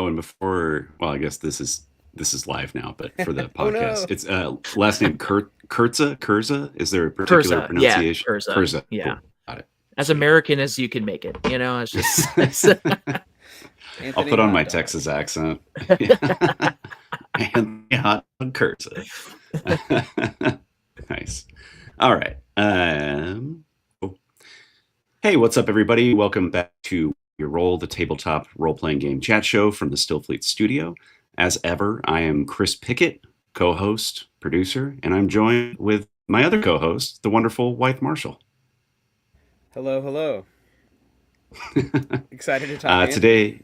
Oh, and before, well, I guess this is live now, but for the Oh no. podcast, it's last name Kurza. Kurza. Is there a particular Kurza, yeah, pronunciation? Kurza, Kurza. yeah. Cool. Got it. As Sweet. American as you can make it, it's just I'll Anthony put on Hot my Dog. Texas accent. And hot Kurza. Nice. All right. Cool. Hey, what's up, everybody? Welcome back to Your Role, the tabletop role-playing game chat show from the Stillfleet Studio. As ever, I am Chris Pickett, co-host, producer, and I'm joined with my other co-host, the wonderful Wythe Marschall. Hello, hello. Excited to talk Anthony. Today,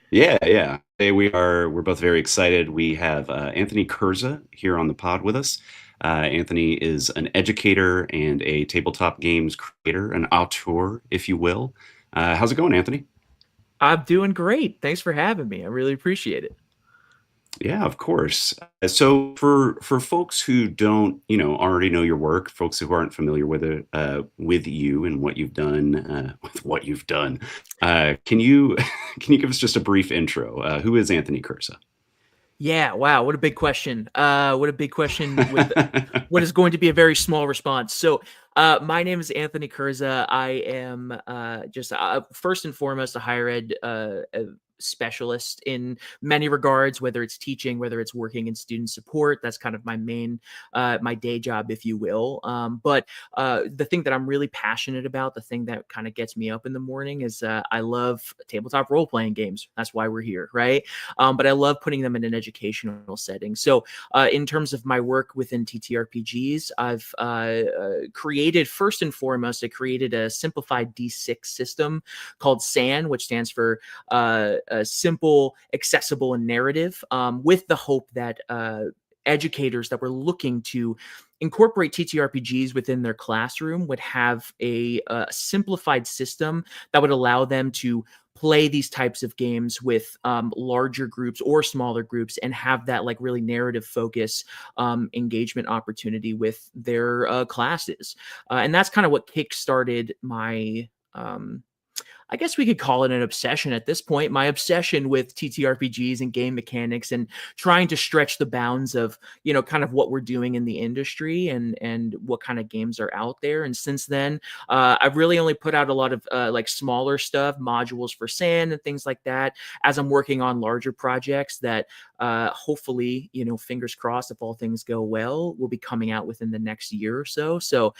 yeah. Today we're both very excited. We have Anthony Kurza here on the pod with us. Anthony is an educator and a tabletop games creator, an auteur, if you will. How's it going, Anthony? I'm doing great. Thanks for having me. I really appreciate it. Yeah, of course. So for folks who don't, already know your work, folks who aren't familiar with it, with you and what you've done, can you can you give us just a brief intro? Who is Anthony Kurza? Yeah, wow, what a big question. What a big question with what is going to be a very small response. So, my name is Anthony Kurza. I am just first and foremost a higher ed specialist in many regards, whether it's teaching, whether it's working in student support. That's kind of my main, my day job, if you will. But the thing that I'm really passionate about, the thing that kind of gets me up in the morning is I love tabletop role-playing games. That's why we're here, right? But I love putting them in an educational setting. So in terms of my work within TTRPGs, I've created, first and foremost, I created a simplified D6 system called SAN, which stands for simple, accessible, and narrative, with the hope that educators that were looking to incorporate TTRPGs within their classroom would have a simplified system that would allow them to play these types of games with larger groups or smaller groups and have that like really narrative focus engagement opportunity with their classes. And that's kind of what kickstarted my I guess we could call it an obsession at this point. My obsession with TTRPGs and game mechanics and trying to stretch the bounds of, kind of what we're doing in the industry and what kind of games are out there. And since then, I've really only put out a lot of like smaller stuff, modules for SAN and things like that, as I'm working on larger projects that hopefully, fingers crossed, if all things go well, will be coming out within the next year or so. So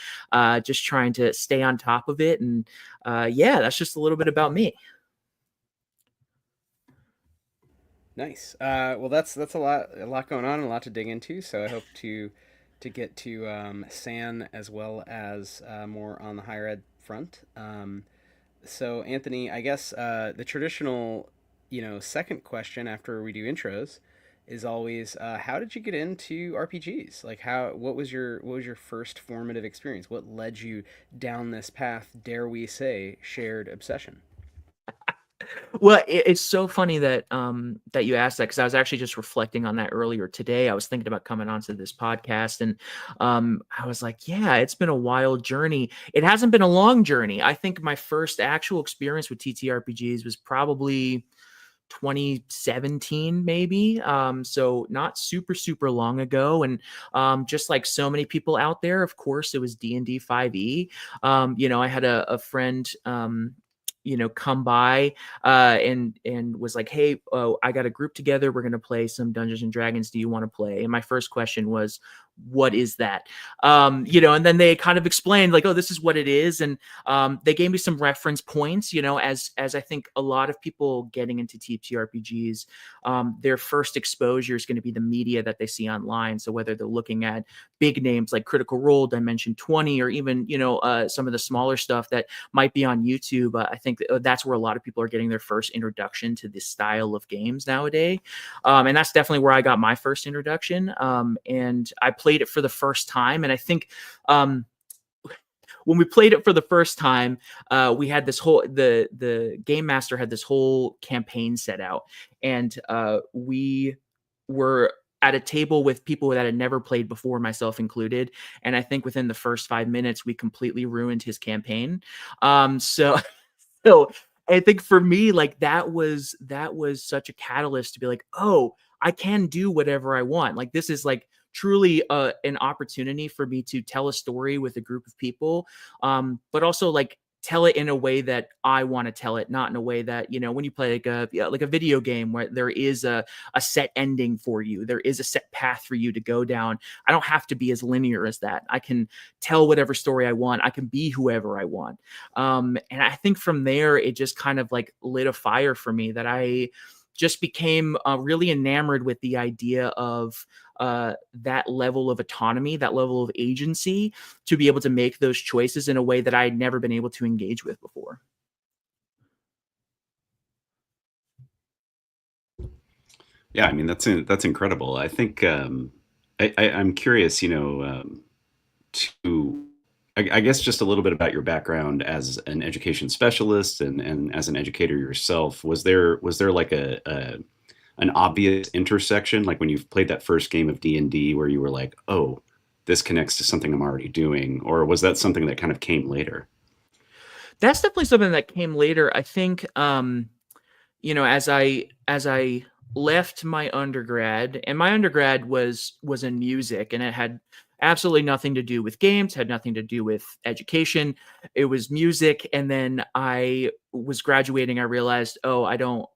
just trying to stay on top of it. And yeah, that's just a little bit about me. Nice. Well, that's a lot going on, and a lot to dig into. So I hope to get to SAN as well as more on the higher ed front. So Anthony, I guess the traditional, second question after we do intros is always how did you get into RPGs? Like what was your first formative experience? What led you down this path, dare we say, shared obsession? Well, it's so funny that that you asked that, because I was actually just reflecting on that earlier today. I was thinking about coming onto this podcast, and I was like, yeah, it's been a wild journey. It hasn't been a long journey. I think my first actual experience with TTRPGs was probably 2017, maybe. So not super long ago. And just like so many people out there, of course, it was D&D 5e. I had a friend come by and was like, hey, I got a group together. We're going to play some Dungeons and Dragons. Do you want to play? And my first question was, what is that? And then they kind of explained like, oh, this is what it is. And they gave me some reference points, as I think a lot of people getting into TTRPGs, their first exposure is going to be the media that they see online. So whether they're looking at big names like Critical Role, Dimension 20, or even, some of the smaller stuff that might be on YouTube, I think that's where a lot of people are getting their first introduction to this style of games nowadays. And that's definitely where I got my first introduction. And I played it for the first time. And I think when we played it for the first time, we had this whole, the game master had this whole campaign set out. And we were at a table with people that had never played before, myself included. And I think within the first 5 minutes, we completely ruined his campaign. So I think for me, like that was such a catalyst to be like, oh, I can do whatever I want. Like this is like truly an opportunity for me to tell a story with a group of people, but also like tell it in a way that I want to tell it, not in a way that, you know, when you play like a video game where there is a set ending for you, there is a set path for you to go down. I don't have to be as linear as that. I can tell whatever story I want. I can be whoever I want. And I think from there, it just kind of like lit a fire for me that I just became really enamored with the idea of that level of autonomy, that level of agency to be able to make those choices in a way that I had never been able to engage with before. Yeah, I mean that's incredible. I think I'm curious, you know, to I guess just a little bit about your background as an education specialist and as an educator yourself. Was there like an obvious intersection, like when you've played that first game of D&D where you were like, oh, this connects to something I'm already doing, or was that something that kind of came later? That's definitely something that came later. I think, you know, as I left my undergrad, and my undergrad was in music, and it had absolutely nothing to do with games, had nothing to do with education. It was music, and then I was graduating. I realized, oh, I don't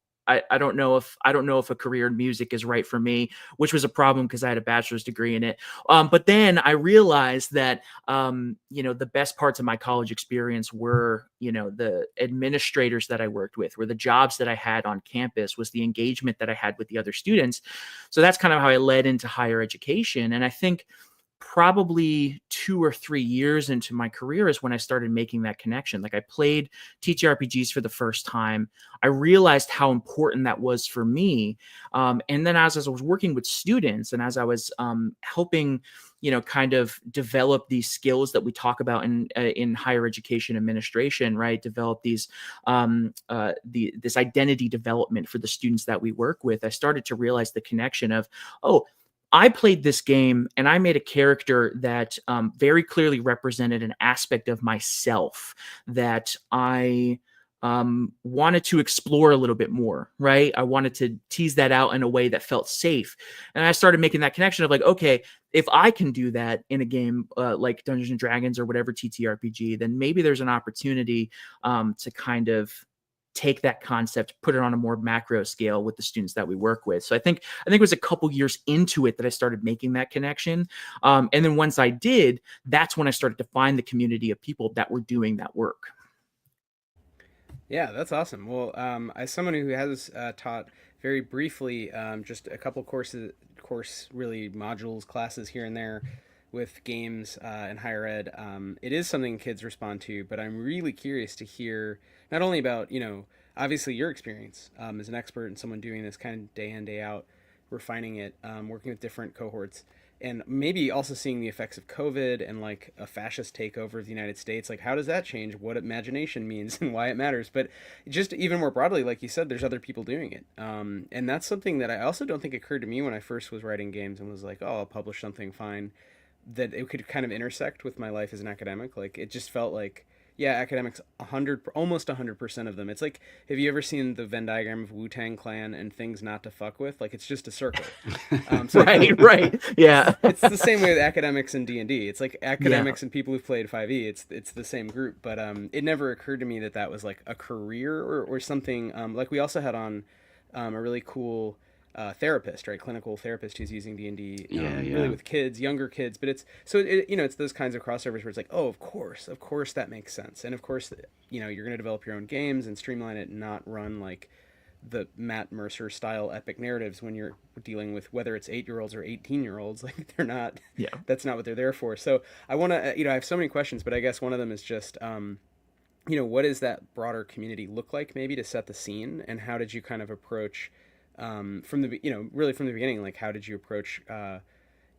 know if a career in music is right for me, which was a problem because I had a bachelor's degree in it. But then I realized that you know, the best parts of my college experience were, you know, the administrators that I worked with, were the jobs that I had on campus, was the engagement that I had with the other students. So that's kind of how I led into higher education. And I think probably 2 or 3 years into my career is when I started making that connection. Like I played TTRPGs for the first time. I realized how important that was for me. And then as I was working with students and as I was helping, you know, kind of develop these skills that we talk about in higher education administration, right? Develop these this identity development for the students that we work with. I started to realize the connection of, oh, I played this game and I made a character that very clearly represented an aspect of myself that I wanted to explore a little bit more, right? I wanted to tease that out in a way that felt safe. And I started making that connection of like, okay, if I can do that in a game like Dungeons and Dragons or whatever TTRPG, then maybe there's an opportunity to kind of take that concept, put it on a more macro scale with the students that we work with. So I think it was a couple years into it that I started making that connection. And then once I did, that's when I started to find the community of people that were doing that work. Yeah, that's awesome. Well, as someone who has taught very briefly, just a couple course really modules, classes here and there with games and higher ed, it is something kids respond to. But I'm really curious to hear not only about, you know, obviously your experience as an expert and someone doing this kind of day in day out, refining it, working with different cohorts, and maybe also seeing the effects of COVID and like a fascist takeover of the United States. Like, how does that change what imagination means and why it matters? But just even more broadly, like you said, there's other people doing it. And that's something that I also don't think occurred to me when I first was writing games and was like, oh, I'll publish something fine, that it could kind of intersect with my life as an academic. Like, it just felt like, yeah, academics, almost 100% of them. It's like, have you ever seen the Venn diagram of Wu-Tang Clan and things not to fuck with? Like, it's just a circle. So Right. Yeah. it's the same way with academics and D&D. It's like Yeah. academics and people who've played 5e. It's the same group. But it never occurred to me that that was like a career or something. Like we also had on a really cool therapist, right? Clinical therapist who's using D&D really with kids, younger kids. But it's so you know, it's those kinds of crossovers where it's like, oh, of course that makes sense. And of course, you know, you're going to develop your own games and streamline it and not run like the Matt Mercer style epic narratives when you're dealing with whether it's 8-year-olds or 18-year-olds. Like, they're not, Yeah. that's not what they're there for. So I want to, you know, I have so many questions, but I guess one of them is just, you know, what does that broader community look like maybe to set the scene? And how did you kind of approach, from the, you know, really from the beginning, like how did you approach,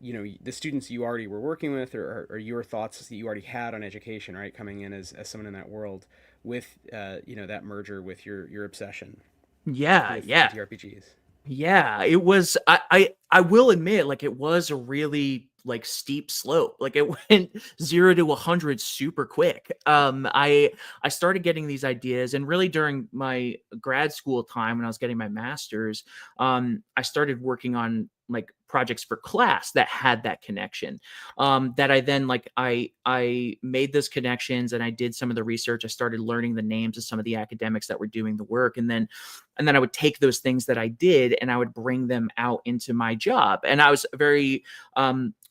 you know, the students you already were working with, or your thoughts that you already had on education, right? Coming in as someone in that world with, you know, that merger with your obsession. Yeah. Yeah. TTRPGs. Yeah, it was. I will admit, like, it was a really like steep slope. Like it went 0 to 100 super quick. I started getting these ideas, and really during my grad school time when I was getting my master's, I started working on like projects for class that had that connection. That I then like I made those connections and I did some of the research. I started learning the names of some of the academics that were doing the work, and then I would take those things that I did and I would bring them out into my job. And I was very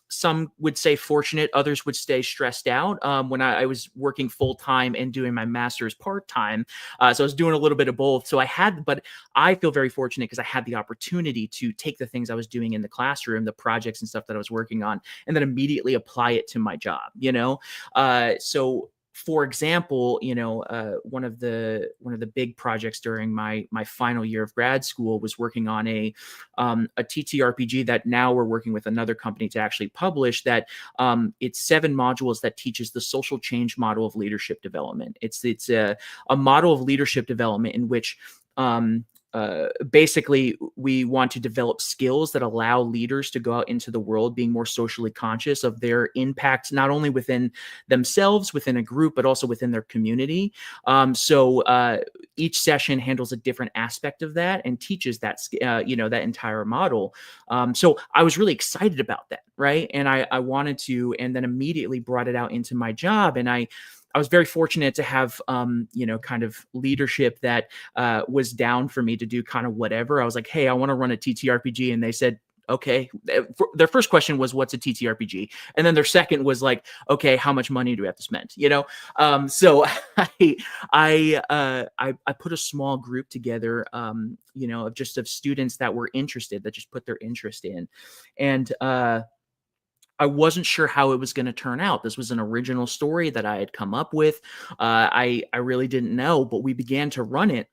some would say fortunate, others would stay stressed out when I was working full time and doing my master's part time. So I was doing a little bit of both. But I feel very fortunate because I had the opportunity to take the things I was doing in the classroom, the projects and stuff that I was working on, and then immediately apply it to my job. So for example, one of the big projects during my final year of grad school was working on a TTRPG that now we're working with another company to actually publish. That it's 7 modules that teaches the social change model of leadership development. It's a model of leadership development in which basically we want to develop skills that allow leaders to go out into the world being more socially conscious of their impact, not only within themselves, within a group, but also within their community. So each session handles a different aspect of that and teaches that, that entire model. So I was really excited about that, right? And I wanted to, and then immediately brought it out into my job. And I was very fortunate to have, kind of leadership that was down for me to do kind of whatever. I was like, hey, I want to run a TTRPG. And they said, okay. Their first question was, what's a TTRPG? And then their second was like, okay, how much money do we have to spend? So I put a small group together, of students that were interested, that just put their interest in. And I wasn't sure how it was going to turn out. This was an original story that I had come up with. I really didn't know, but we began to run it.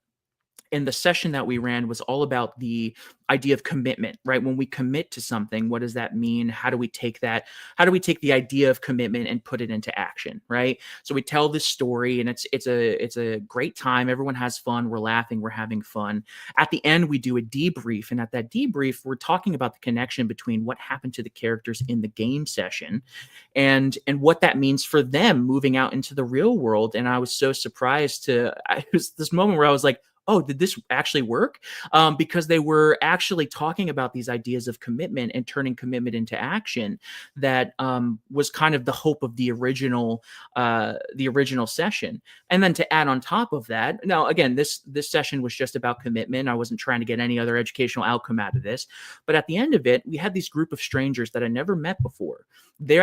And the session that we ran was all about the idea of commitment, right? When we commit to something, what does that mean? How do we take that? How do we take the idea of commitment and put it into action, right? So we tell this story, and it's a great time. Everyone has fun. We're laughing. We're having fun. At the end, we do a debrief, and at that debrief, we're talking about the connection between what happened to the characters in the game session, and what that means for them moving out into the real world. And I was so surprised it was this moment where I was like, oh, did this actually work? Because they were actually talking about these ideas of commitment and turning commitment into action. That was kind of the hope of the original session. And then to add on top of that, now again, this session was just about commitment. I wasn't trying to get any other educational outcome out of this. But at the end of it, we had this group of strangers that I never met before.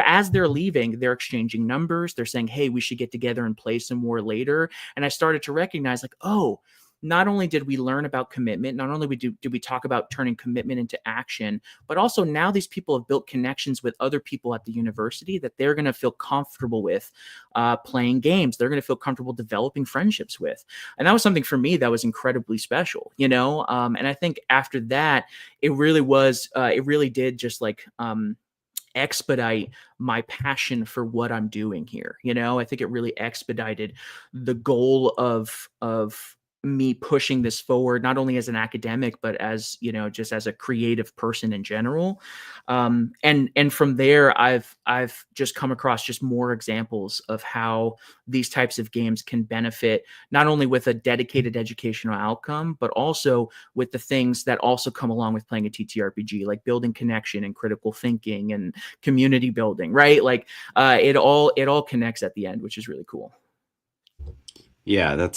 As they're leaving, they're exchanging numbers. They're saying, hey, we should get together and play some more later. And I started to recognize, like, oh, not only did we learn about commitment, not only did we talk about turning commitment into action, but also now these people have built connections with other people at the university that they're going to feel comfortable with playing games. They're going to feel comfortable developing friendships with. And that was something for me that was incredibly special, And I think after that, it really did just like, expedite my passion for what I'm doing here. I think it really expedited the goal of me pushing this forward, not only as an academic, but as, just as a creative person in general. And from there, I've just come across just more examples of how these types of games can benefit, not only with a dedicated educational outcome, but also with the things that also come along with playing a TTRPG, like building connection and critical thinking and community building, right? Like it all connects at the end, which is really cool. Yeah,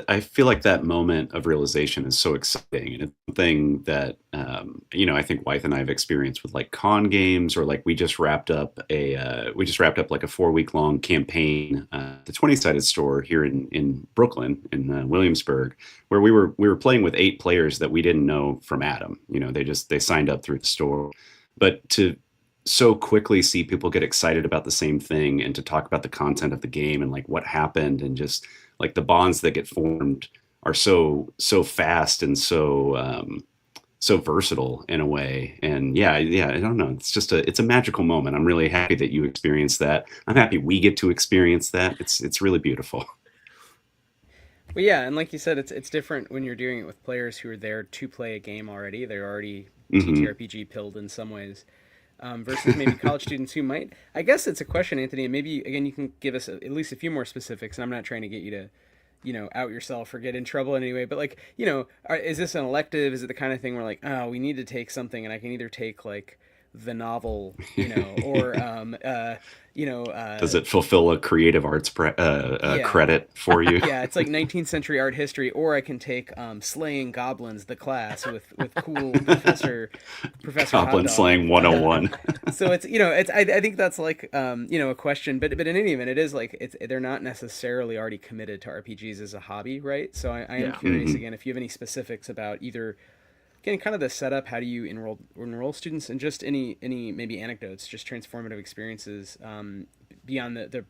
I feel like that moment of realization is so exciting. And it's something that, I think Wythe and I have experienced with like con games, or like we just wrapped up like a 4-week long campaign, the 20-sided store here in Brooklyn, in Williamsburg, where we were playing with 8 players that we didn't know from Adam. They signed up through the store, but to so quickly see people get excited about the same thing and to talk about the content of the game and like what happened, and just like the bonds that get formed are so fast and so versatile in a way. And yeah, I don't know, it's a magical moment. I'm really happy that you experienced that. I'm happy we get to experience that. It's really beautiful. Well, yeah, and like you said, it's different when you're doing it with players who are there to play a game already. They're already Hmm. TTRPG pilled in some ways. versus maybe college students who might. I guess it's a question, Anthony, and maybe again you can give us at least a few more specifics. And I'm not trying to get you to, out yourself or get in trouble in any way. But like, is this an elective? Is it the kind of thing where like, oh, we need to take something, and I can either take like the novel, or does it fulfill a creative arts credit for you? Yeah, it's like 19th century art history, or I can take Slaying Goblins, the class with cool professor Goblin Slaying 101. So it's I think that's like a question, but in any event, it is like they're not necessarily already committed to RPGs as a hobby, right? So I am curious again if you have any specifics about either. Again, kind of the setup. How do you enroll students, and just any maybe anecdotes, just transformative experiences beyond the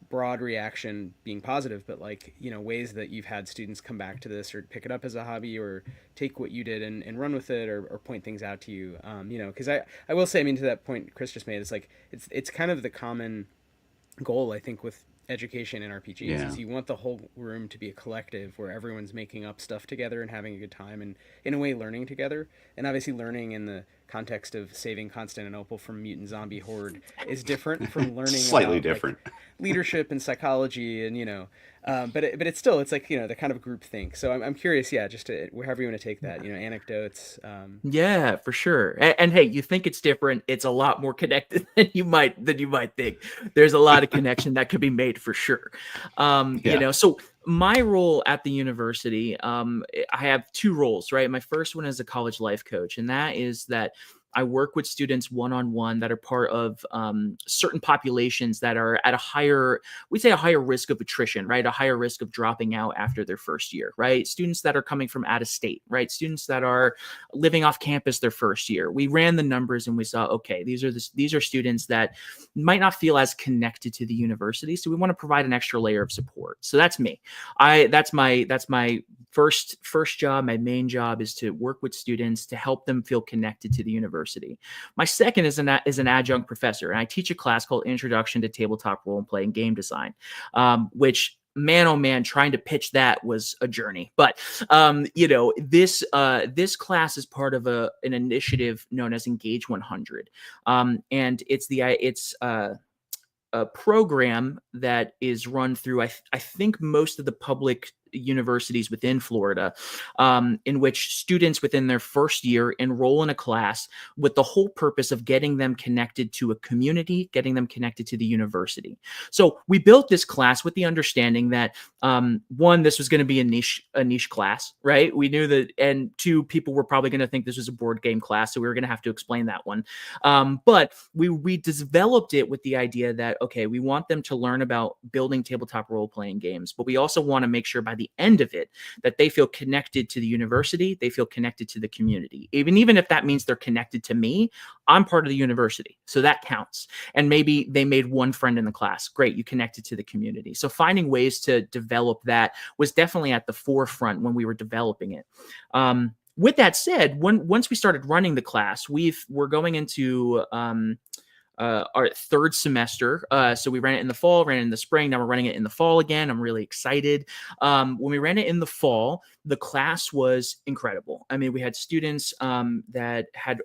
broad reaction being positive, but like ways that you've had students come back to this or pick it up as a hobby or take what you did and run with it or point things out to you. Because I will say, I mean, to that point Chris just made, it's like it's kind of the common goal I think with education in RPGs is you want the whole room to be a collective where everyone's making up stuff together and having a good time and in a way learning together. And obviously learning in the context of saving Constantinople from mutant zombie horde is different from learning slightly about, different like, leadership and psychology and but it's still, it's like the kind of group think. So I'm curious, just to wherever you want to take that, anecdotes. Yeah, for sure. And hey, you think it's different? It's a lot more connected than you might think. There's a lot of connection that could be made for sure. So my role at the university, I have two roles, right? My first one is a college life coach, and that is that I work with students one-on-one that are part of certain populations that are at a higher risk of attrition, right? A higher risk of dropping out after their first year, right? Students that are coming from out of state, right? Students that are living off campus their first year. We ran the numbers and we saw, okay, these are students that might not feel as connected to the university. So we want to provide an extra layer of support. So that's me. That's my first job. My main job is to work with students to help them feel connected to the university. My second is an adjunct professor, and I teach a class called Introduction to Tabletop Role-Playing Game Design, which, man, oh man, trying to pitch that was a journey. But this class is part of an initiative known as Engage 100, and it's a program that is run through I think most of the public universities within Florida, in which students within their first year enroll in a class with the whole purpose of getting them connected to a community, getting them connected to the university. So we built this class with the understanding that one, this was going to be a niche class, right? We knew that, and two, people were probably going to think this was a board game class, so we were going to have to explain that one. But we developed it with the idea that, okay, we want them to learn about building tabletop role-playing games, but we also want to make sure by the end of it that they feel connected to the university, they feel connected to the community. Even if that means they're connected to me, I'm part of the university, so that counts. And maybe they made one friend in the class. Great, you connected to the community. So finding ways to develop that was definitely at the forefront when we were developing it. With that said, once we started running the class, we're going into our third semester. So we ran it in the fall, ran it in the spring. Now we're running it in the fall again. I'm really excited. When we ran it in the fall, the class was incredible. I mean, we had students that had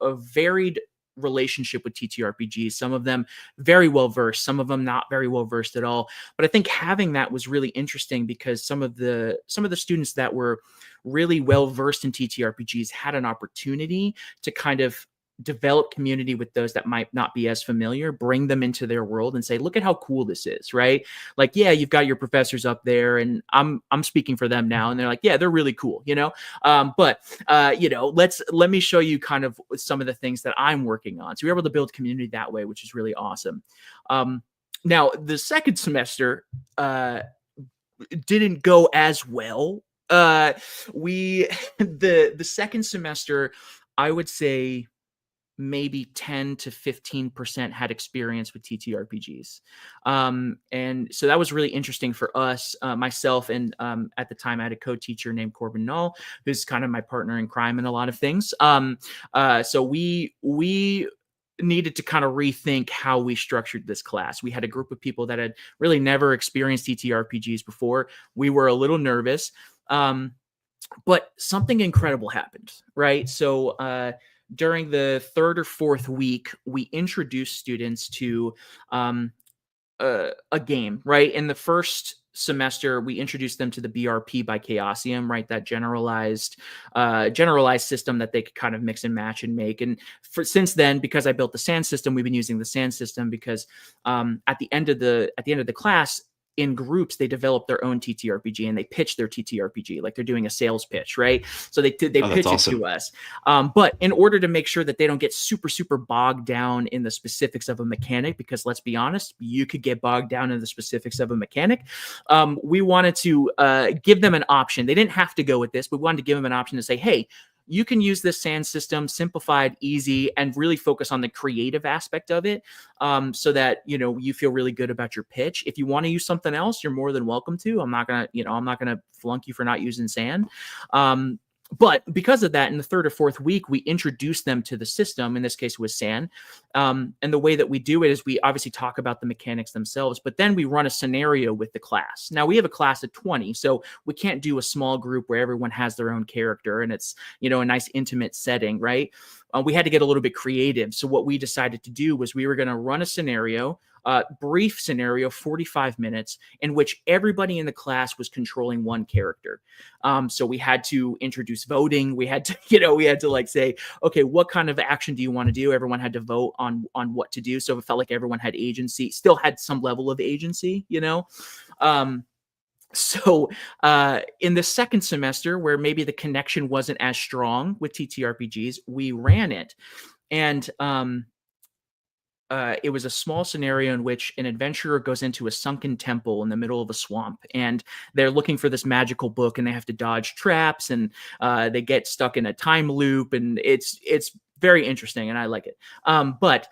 a varied relationship with TTRPGs. Some of them very well versed, some of them not very well versed at all. But I think having that was really interesting because some of the students that were really well versed in TTRPGs had an opportunity to kind of develop community with those that might not be as familiar, bring them into their world and say, look at how cool this is, right? Like, yeah, you've got your professors up there and I'm speaking for them now. And they're like, yeah, they're really cool, but let me show you kind of some of the things that I'm working on. So we're able to build community that way, which is really awesome. Now the second semester, didn't go as well. The second semester, I would say, maybe 10 to 15% had experience with TTRPGs. And so that was really interesting for us, myself. And at the time I had a co-teacher named Corbin Null, who's kind of my partner in crime in a lot of things. So we needed to kind of rethink how we structured this class. We had a group of people that had really never experienced TTRPGs before. We were a little nervous, but something incredible happened, right? So during the third or fourth week, we introduce students to a game, right? In the first semester, we introduced them to the BRP by Chaosium, right? That generalized system that they could kind of mix and match and make. And since then, because I built the SAN system, we've been using the SAN system because at the end of the class, in groups, they develop their own TTRPG and they pitch their TTRPG like they're doing a sales pitch, right? So they pitch it to us. But in order to make sure that they don't get super bogged down in the specifics of a mechanic, because let's be honest, you could get bogged down in the specifics of a mechanic. We wanted to give them an option. They didn't have to go with this, but we wanted to give them an option to say, hey, you can use this SAN system, simplified, easy, and really focus on the creative aspect of it, so that you feel really good about your pitch. If you want to use something else, you're more than welcome to. I'm not gonna flunk you for not using SAN. But because of that, in the third or fourth week, we introduced them to the system. In this case, it was SAN. And the way that we do it is we obviously talk about the mechanics themselves, but then we run a scenario with the class. Now, we have a class of 20, so we can't do a small group where everyone has their own character and it's, a nice intimate setting, right? We had to get a little bit creative. So what we decided to do was we were going to run a scenario, brief scenario, 45 minutes, in which everybody in the class was controlling one character. So we had to introduce voting. We had to, like say, okay, what kind of action do you want to do? Everyone had to vote on what to do. So it felt like everyone had agency, still had some level of agency, So in the second semester, where maybe the connection wasn't as strong with TTRPGs, we ran it. And it was a small scenario in which an adventurer goes into a sunken temple in the middle of a swamp, and they're looking for this magical book, and they have to dodge traps, and they get stuck in a time loop, and it's very interesting, and I like it. But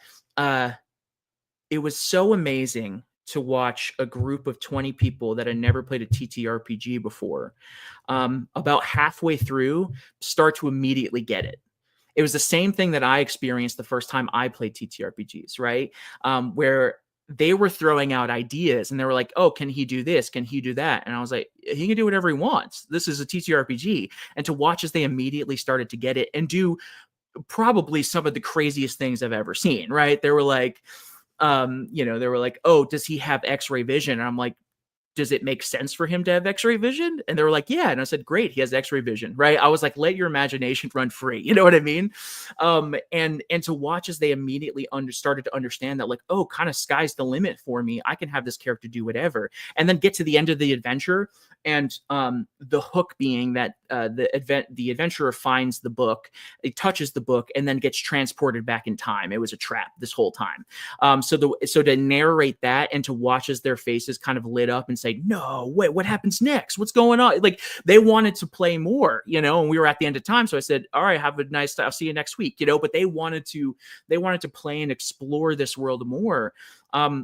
it was so amazing to watch a group of 20 people that had never played a TTRPG before, about halfway through, start to immediately get it. It was the same thing that I experienced the first time I played TTRPGs, right? Where they were throwing out ideas and they were like, oh, can he do this? Can he do that? And I was like, he can do whatever he wants. This is a TTRPG. And to watch as they immediately started to get it and do probably some of the craziest things I've ever seen, right? They were like, oh, does he have X-ray vision? And I'm like, does it make sense for him to have X-ray vision? And they were like, yeah. And I said, great, he has X-ray vision, right? I was like, let your imagination run free. You know what I mean? And to watch as they immediately started to understand that, like, oh, kind of sky's the limit for me. I can have this character do whatever. And then get to the end of the adventure. And the hook being that the adventurer finds the book, it touches the book, and then gets transported back in time. It was a trap this whole time. So to narrate that and to watch as their faces kind of lit up and say, no, wait, what happens next? What's going on? Like, they wanted to play more, and we were at the end of time. So I said, all right, have a nice time. I'll see you next week, but they wanted to play and explore this world more.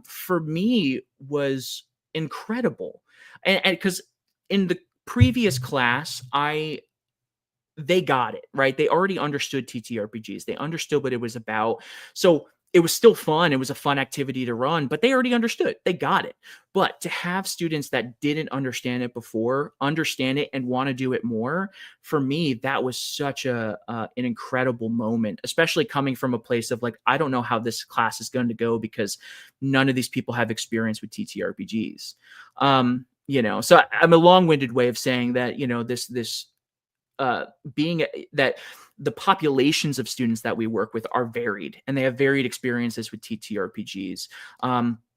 For me, was incredible. And because in the previous class, they got it, right? They already understood TTRPGs. They understood what it was about. So it was still fun. It was a fun activity to run, but they already understood. They got it. But to have students that didn't understand it before, understand it and want to do it more, for me, that was such an incredible moment, especially coming from a place of like, I don't know how this class is going to go because none of these people have experience with TTRPGs. So I'm a long-winded way of saying that, this being that the populations of students that we work with are varied and they have varied experiences with TTRPGs.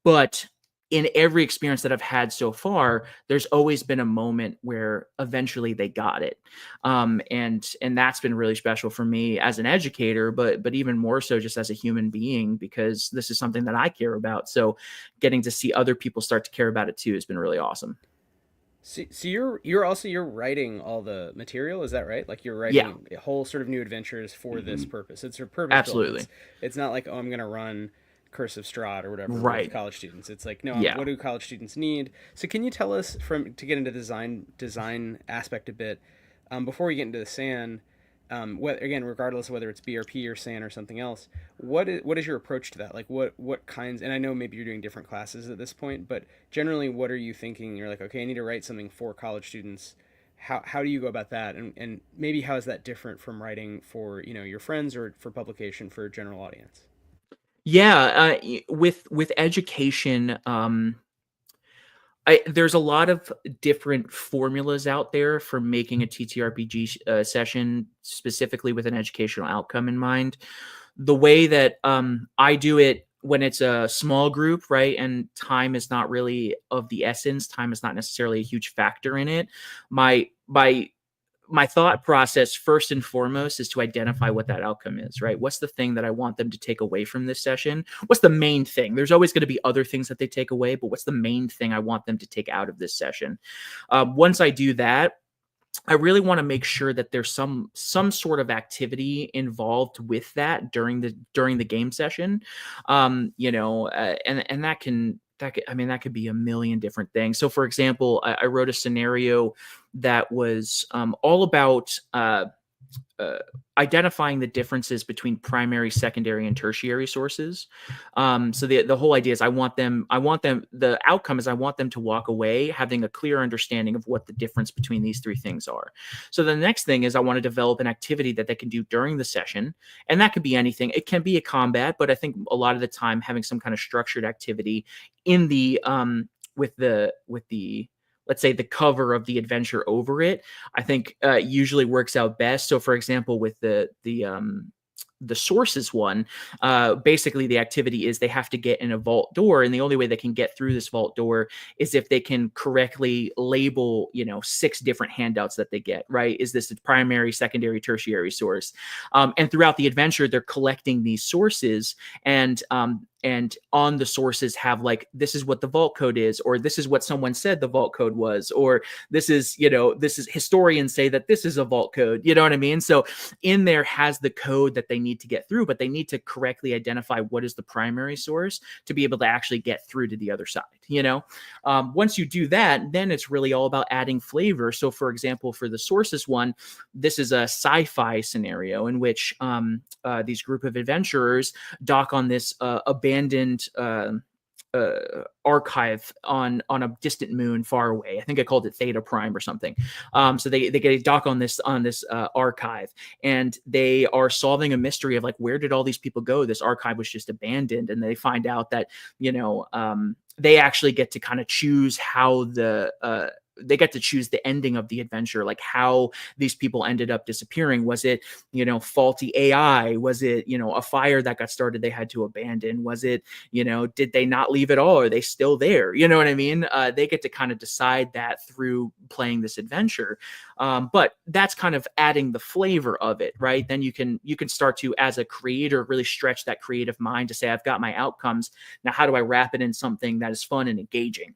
But in every experience that I've had so far, there's always been a moment where eventually they got it. And that's been really special for me as an educator, but even more so just as a human being, because this is something that I care about. So getting to see other people start to care about it too has been really awesome. So you're writing all the material, is that right? Like you're writing a whole sort of new adventures for this purpose. It's a purpose. Absolutely. It's not like, oh, I'm gonna run Curse of Strahd or whatever right. with college students. It's like, no, what do college students need? So can you tell us, to get into the design aspect a bit, before we get into the SAN, again, regardless of whether it's BRP or SAN or something else, what is your approach to that? Like what kinds, and I know maybe you're doing different classes at this point, but generally what are you thinking? You're like, okay, I need to write something for college students. how do you go about that, and maybe how is that different from writing for your friends or for publication for a general audience? Yeah, with education, there's a lot of different formulas out there for making a TTRPG session specifically with an educational outcome in mind. The way that I do it when it's a small group, right, and time is not really of the essence, time is not necessarily a huge factor in it. My my thought process first and foremost is to identify what that outcome is, right? What's the thing that I want them to take away from this session? What's the main thing? There's always going to be other things that they take away, but what's the main thing I want them to take out of this session? Once I do that, I really want to make sure that there's some sort of activity involved with that during the game session. And that could be a million different things. So for example, I wrote a scenario that was all about identifying the differences between primary, secondary, and tertiary sources. So the whole idea is the outcome is I want them to walk away having a clear understanding of what the difference between these three things are. So the next thing is I want to develop an activity that they can do during the session. And that could be anything. It can be a combat, but I think a lot of the time having some kind of structured activity in the with the let's say the cover of the adventure over it, I think usually works out best. So for example, with the sources one, basically the activity is they have to get in a vault door, and the only way they can get through this vault door is if they can correctly label 6 different handouts that they get, right? Is this a primary, secondary, tertiary source? And throughout the adventure they're collecting these sources, and on the sources have like, this is what the vault code is, or this is what someone said the vault code was, or this is historians say that this is a vault code, you know what I mean? So in there has the code that they need to get through, but they need to correctly identify what is the primary source to be able to actually get through to the other side. Once you do that, then it's really all about adding flavor. So for example, for the sources one, this is a sci-fi scenario in which these group of adventurers dock on this abandoned archive on a distant moon far away. I think I called it Theta Prime or something. So they get a dock on this archive, and they are solving a mystery of like, where did all these people go? This archive was just abandoned, and they find out that they actually get to kind of choose how they get to choose the ending of the adventure, like how these people ended up disappearing. Was it, faulty AI? Was it, a fire that got started they had to abandon? Was it, did they not leave at all? Are they still there? You know what I mean? They get to kind of decide that through playing this adventure. But that's kind of adding the flavor of it, right? Then you can start to, as a creator, really stretch that creative mind to say, I've got my outcomes. Now, how do I wrap it in something that is fun and engaging?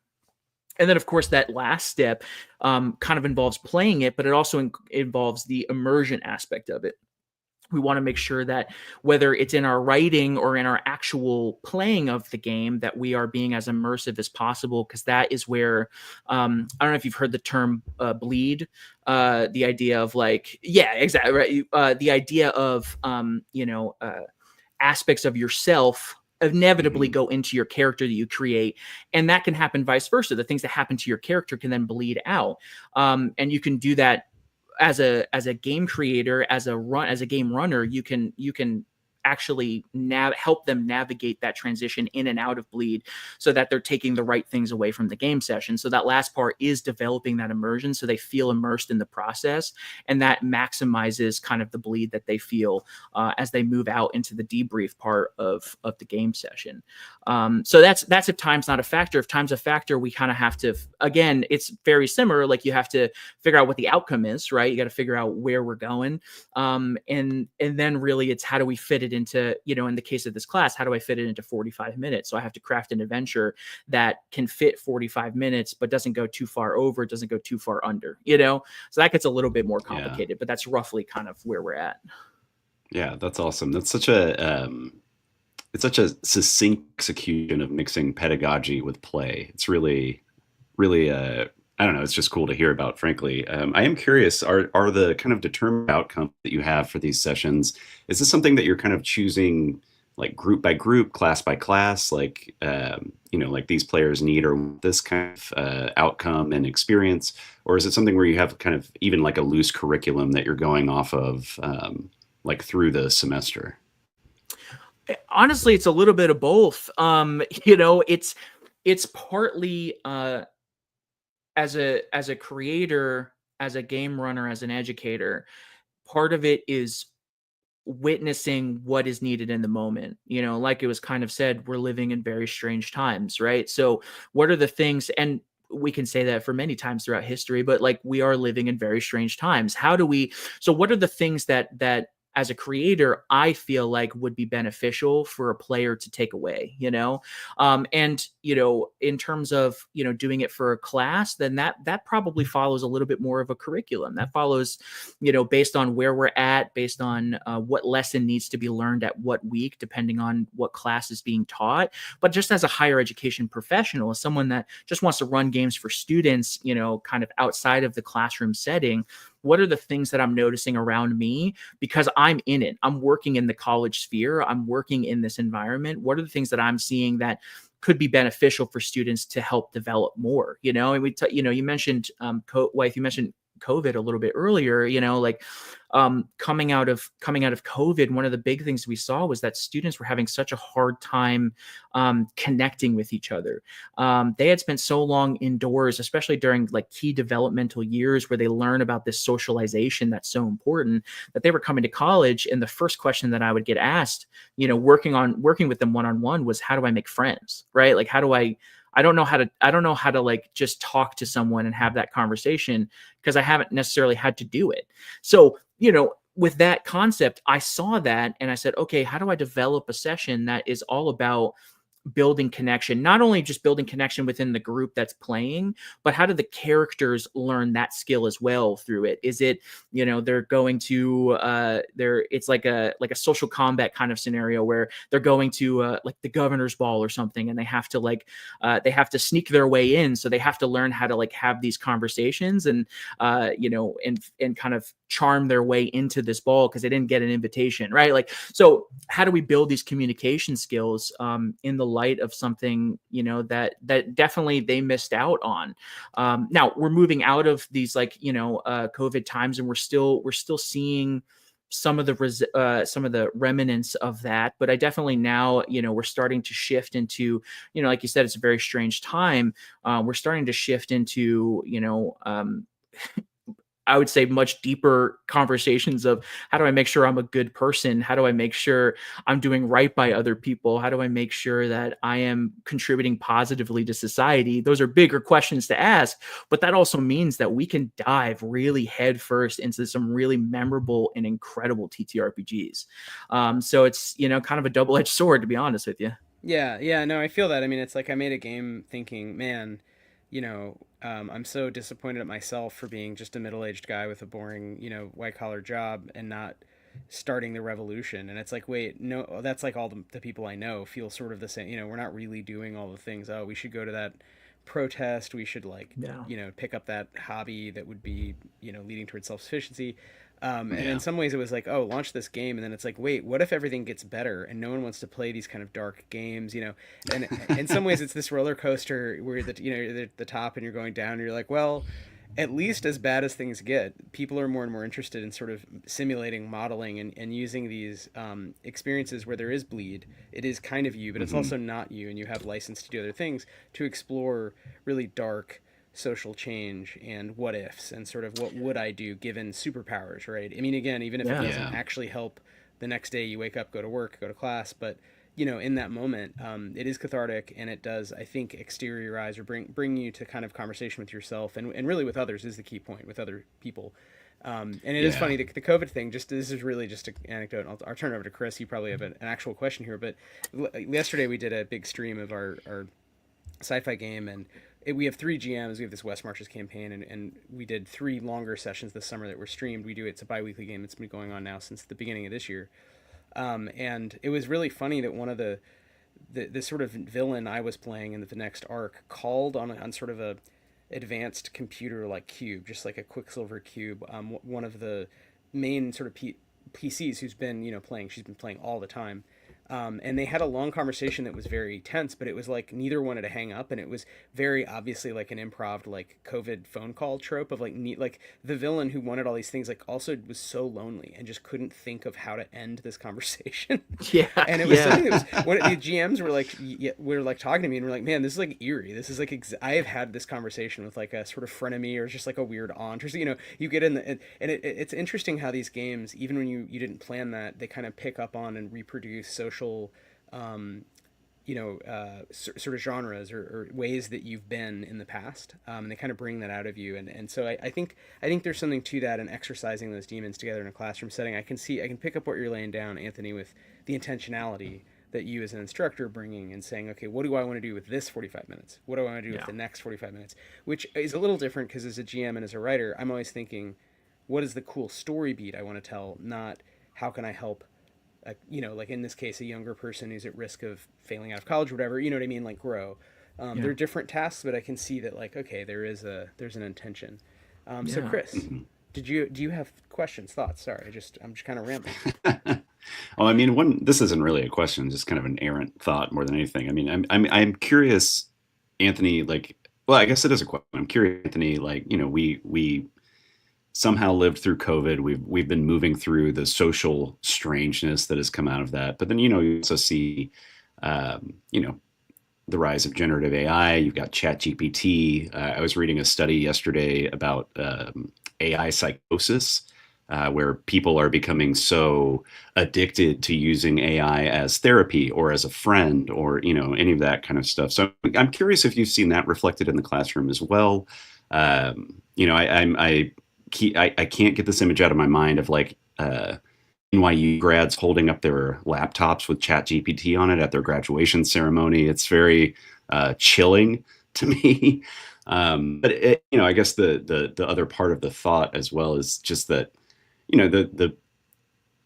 And then, of course, that last step kind of involves playing it, but it also involves the immersion aspect of it. We want to make sure that whether it's in our writing or in our actual playing of the game, that we are being as immersive as possible, because that is where, I don't know if you've heard the term bleed, the idea of like, yeah, exactly, right. The idea of, aspects of yourself inevitably go into your character that you create, and that can happen vice versa. The things that happen to your character can then bleed out, and you can do that as a game creator, as a game runner. You can actually help them navigate that transition in and out of bleed, so that they're taking the right things away from the game session. So that last part is developing that immersion, so they feel immersed in the process, and that maximizes kind of the bleed that they feel as they move out into the debrief part of the game session. So that's if time's not a factor. If time's a factor, we kind of have to, again, it's very similar. Like, you have to figure out what the outcome is, right? You got to figure out where we're going, and then really it's how do we fit it into, in the case of this class, how do I fit it into 45 minutes? So I have to craft an adventure that can fit 45 minutes, but doesn't go too far over, doesn't go too far under, so that gets a little bit more complicated, but that's roughly kind of where we're at. Yeah, that's awesome. That's such a, it's such a succinct execution of mixing pedagogy with play. It's really, really, I don't know, it's just cool to hear about, frankly. I am curious, are the kind of determined outcomes that you have for these sessions, is this something that you're kind of choosing like group by group, class by class, like like these players need or this kind of outcome and experience, or is it something where you have kind of even like a loose curriculum that you're going off of like through the semester? Honestly, it's a little bit of both. It's partly as a creator, as a game runner, as an educator, part of it is witnessing what is needed in the moment. Like it was kind of said, we're living in very strange times, right? So what are the things, and we can say that for many times throughout history, but like we are living in very strange times. So what are the things that as a creator, I feel like would be beneficial for a player to take away, and in terms of doing it for a class, then that probably follows a little bit more of a curriculum. That follows, based on where we're at, based on what lesson needs to be learned at what week, depending on what class is being taught. But just as a higher education professional, as someone that just wants to run games for students, kind of outside of the classroom setting, what are the things that I'm noticing around me? Because I'm in it. I'm working in the college sphere. I'm working in this environment. What are the things that I'm seeing that could be beneficial for students to help develop more? And you mentioned Wythe, you mentioned COVID a little bit earlier. Like coming out of COVID, one of the big things we saw was that students were having such a hard time connecting with each other. They had spent so long indoors, especially during like key developmental years where they learn about this socialization that's so important, that they were coming to college. And the first question that I would get asked, working with them one-on-one, was, how do I make friends? Right? Like, I don't know how to like just talk to someone and have that conversation because I haven't necessarily had to do it. So, with that concept, I saw that and I said, okay, how do I develop a session that is all about building connection, not only just building connection within the group that's playing, but how do the characters learn that skill as well through it? Is it, they're going to it's like a social combat kind of scenario where they're going to like the governor's ball or something, and they have to sneak their way in, so they have to learn how to like have these conversations and and kind of charm their way into this ball because they didn't get an invitation, right? Like, so how do we build these communication skills in the light of something that definitely they missed out on? Now we're moving out of these COVID times, and we're still seeing some of the remnants of that. But I definitely now, we're starting to shift into, like you said, it's a very strange time. We're starting to shift into, I would say much deeper conversations of, how do I make sure I'm a good person? How do I make sure I'm doing right by other people? How do I make sure that I am contributing positively to society? Those are bigger questions to ask, but that also means that we can dive really headfirst into some really memorable and incredible TTRPGs. So it's, kind of a double-edged sword, to be honest with you. Yeah, no, I feel that. I mean, it's like I made a game thinking, man, I'm so disappointed at myself for being just a middle-aged guy with a boring, white-collar job and not starting the revolution. And it's like, wait, no, that's like all the people I know feel sort of the same. We're not really doing all the things. Oh, we should go to that protest. We should Yeah. pick up that hobby that would be, leading towards self-sufficiency. And Yeah. in some ways it was like, oh, launch this game. And then it's like, wait, what if everything gets better and no one wants to play these kind of dark games, And in some ways it's this roller coaster where you're at the top and you're going down and you're like, well, at least as bad as things get, people are more and more interested in sort of simulating, modeling, and using these experiences where there is bleed. It is kind of you, but it's also not you, and you have license to do other things, to explore really dark social change and what ifs and sort of what would I do given superpowers, right? I mean, again, even if it Yeah. doesn't Yeah. actually help the next day you wake up, go to work, go to class, but in that moment, it is cathartic, and it does, I think, exteriorize or bring you to kind of conversation with yourself and really with others is the key point, with other people. And it is Yeah. funny, the COVID thing, this is really just an anecdote. I'll turn it over to Chris. You probably have an actual question here, but yesterday we did a big stream of our sci-fi game, and we have 3 GMs. We have this Wythe Marschall campaign, and we did 3 longer sessions this summer that were streamed. It's a bi-weekly game. It's been going on now since the beginning of this year. And it was really funny that one of the sort of villain I was playing in the next arc called on sort of a advanced computer like cube, just like a Quicksilver cube. One of the main sort of PCs who's been playing. She's been playing all the time. And they had a long conversation that was very tense, but it was like neither wanted to hang up, and it was very obviously like an improv, like COVID phone call trope of like like the villain who wanted all these things, like also was so lonely and just couldn't think of how to end this conversation. Yeah, And it was something that was when the GMs were like talking to me, and we're like, man, this is like eerie. This is like I have had this conversation with like a sort of frenemy or just like a weird aunt or so, you get in the and it's interesting how these games, even when you didn't plan that, they kind of pick up on and reproduce social sort of genres or ways that you've been in the past, and they kind of bring that out of you, and so I think there's something to that, and exercising those demons together in a classroom setting. I can pick up what you're laying down, Anthony, with the intentionality that you as an instructor are bringing, and saying, okay, what do I want to do with this 45 minutes? What do I want to do with the next 45 minutes? Which is a little different, because as a GM and as a writer, I'm always thinking, what is the cool story beat I want to tell, not how can I help, like in this case, a younger person who's at risk of failing out of college or whatever, you know what I mean, like grow. They're different tasks, but I can see that, like, okay, there's an intention. So Chris, do you have questions, thoughts? Sorry, I'm just kind of rambling. Well, I mean, this isn't really a question, just kind of an errant thought more than anything. I mean, I'm curious, Anthony, like, well, I guess it is a question. I'm curious, Anthony, like, we somehow lived through COVID. We've been moving through the social strangeness that has come out of that. But then, you also see, the rise of generative AI. You've got ChatGPT. I was reading a study yesterday about AI psychosis, where people are becoming so addicted to using AI as therapy or as a friend, or any of that kind of stuff. So I'm curious if you've seen that reflected in the classroom as well. I can't get this image out of my mind of like NYU grads holding up their laptops with ChatGPT on it at their graduation ceremony. It's very chilling to me. But I guess the other part of the thought as well is just that,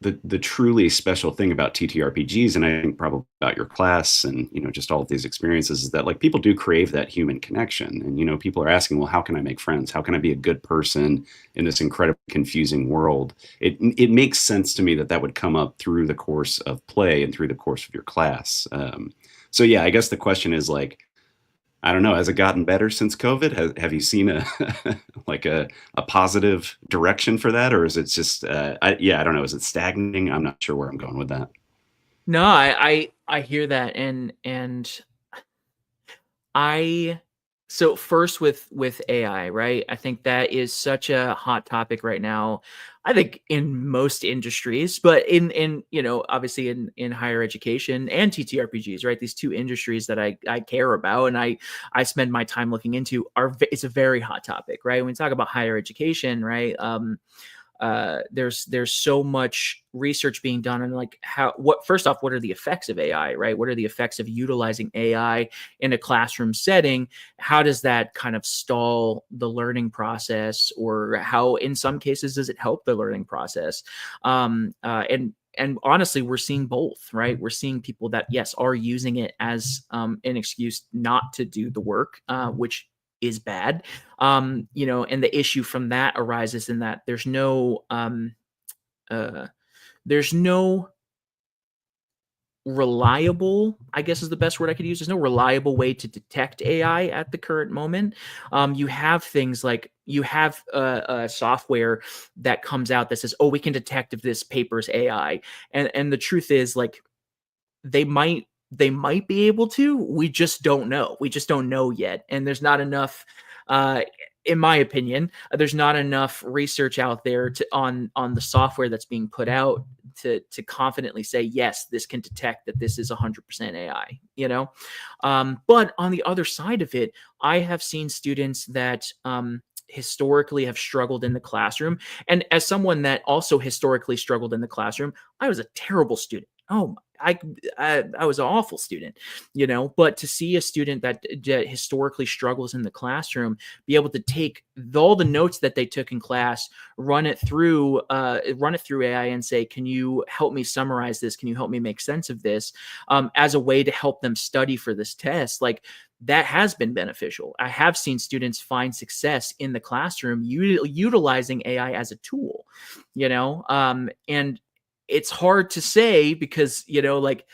the truly special thing about TTRPGs, and I think probably about your class and, just all of these experiences, is that like people do crave that human connection. And, people are asking, well, how can I make friends? How can I be a good person in this incredibly confusing world? It makes sense to me that would come up through the course of play and through the course of your class. So yeah, I guess the question is like, I don't know, has it gotten better since COVID? Have you seen a positive direction for that? Or is it just, I don't know, is it stagnating? I'm not sure where I'm going with that. No, I hear that. So first with AI, right? I think that is such a hot topic right now. I think in most industries, but in obviously in higher education and TTRPGs, right? These two industries that I care about and I spend my time looking into it's a very hot topic, right? When we talk about higher education, right? There's so much research being done on like first off, what are the effects of AI, right? What are the effects of utilizing AI in a classroom setting? How does that kind of stall the learning process, or how in some cases does it help the learning process? And honestly, we're seeing both, right? We're seeing people that, yes, are using it as an excuse not to do the work, which is bad. And the issue from that arises in that there's no reliable, I guess is the best word I could use. There's no reliable way to detect AI at the current moment. You have things like you have a software that comes out that says, oh, we can detect if this paper's AI. And the truth is, like, they might be able to. We just don't know. We just don't know yet. And there's not enough, in my opinion, there's not enough research out there on the software that's being put out to confidently say, yes, this can detect that this is 100% AI, But on the other side of it, I have seen students that historically have struggled in the classroom. And as someone that also historically struggled in the classroom, I was a terrible student. Oh, I was an awful student, but to see a student that historically struggles in the classroom be able to take all the notes that they took in class, run it through AI and say, can you help me summarize this? Can you help me make sense of this, as a way to help them study for this test? Like, that has been beneficial. I have seen students find success in the classroom utilizing AI as a tool, and it's hard to say because, like,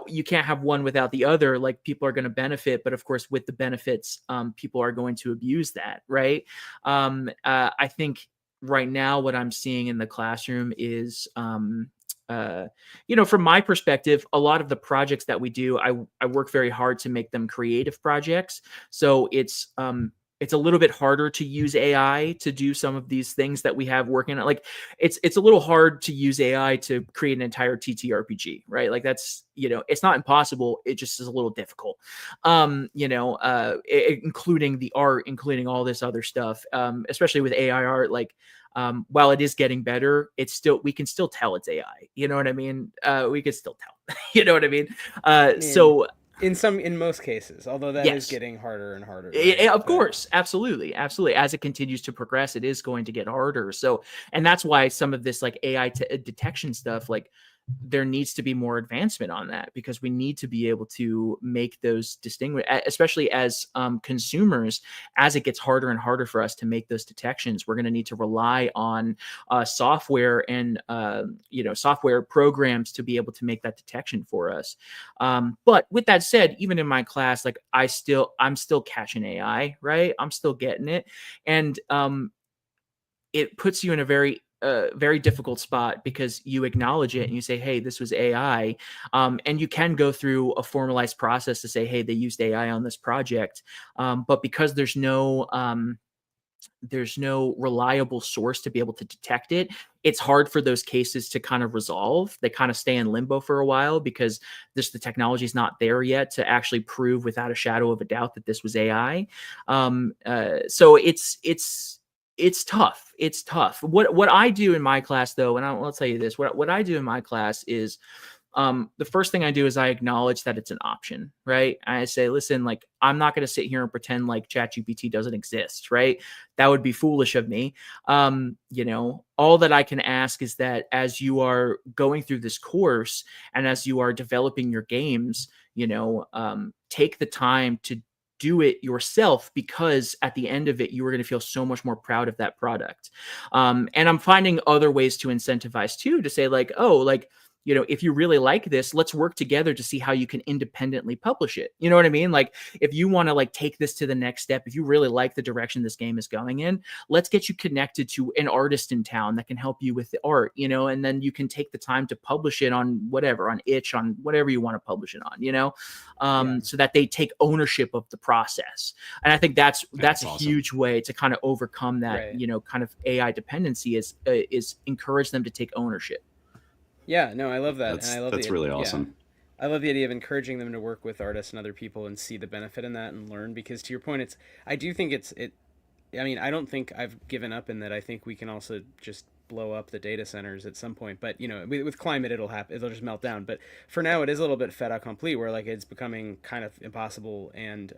you can't have one without the other. Like, people are going to benefit, but of course with the benefits, people are going to abuse that. Right. I think right now what I'm seeing in the classroom is, from my perspective, a lot of the projects that we do, I work very hard to make them creative projects. So it's a little bit harder to use AI to do some of these things that we have working on. Like, it's a little hard to use AI to create an entire TTRPG, right? Like, that's, it's not impossible. It just is a little difficult. Including the art, including all this other stuff, especially with AI art. Like, while it is getting better, we can still tell it's AI. You know what I mean? We can still tell. You know what I mean? So in most cases, although that is getting harder and harder. Right? Of course, absolutely. As it continues to progress, it is going to get harder. So, and that's why some of this like AI detection stuff, like, there needs to be more advancement on that, because we need to be able to make those distinguish, especially as consumers. As it gets harder and harder for us to make those detections, we're going to need to rely on software and software programs to be able to make that detection for us. But with that said, even in my class, like, I'm still catching AI, right? I'm still getting it, and it puts you in a very difficult spot, because you acknowledge it and you say, hey, this was AI. And you can go through a formalized process to say, hey, they used AI on this project. But because there's no reliable source to be able to detect it, it's hard for those cases to kind of resolve. They kind of stay in limbo for a while, because the technology is not there yet to actually prove without a shadow of a doubt that this was AI. So it's tough. It's tough. What I do in my class, though, and I'll tell you this, what I do in my class is, the first thing I do is I acknowledge that it's an option, right? I say, listen, like, I'm not going to sit here and pretend like ChatGPT doesn't exist, right? That would be foolish of me. All that I can ask is that as you are going through this course and as you are developing your games, take the time to do it yourself, because at the end of it, you are going to feel so much more proud of that product. And I'm finding other ways to incentivize too, to say like, oh, like, if you really like this, let's work together to see how you can independently publish it. You know what I mean? Like, if you want to like take this to the next step, if you really like the direction this game is going in, let's get you connected to an artist in town that can help you with the art, and then you can take the time to publish it on whatever, on itch, on whatever you want to publish it on, so that they take ownership of the process. And I think that's a awesome. Huge way to kind of overcome that, right. Kind of AI dependency is encourage them to take ownership. Yeah, no, I love that. And I love that's really awesome. Yeah. I love the idea of encouraging them to work with artists and other people and see the benefit in that and learn, because to your point, I do think I mean, I don't think I've given up in that. I think we can also just blow up the data centers at some point, but with climate, it'll just melt down. But for now, it is a little bit fait accompli, where like it's becoming kind of impossible. And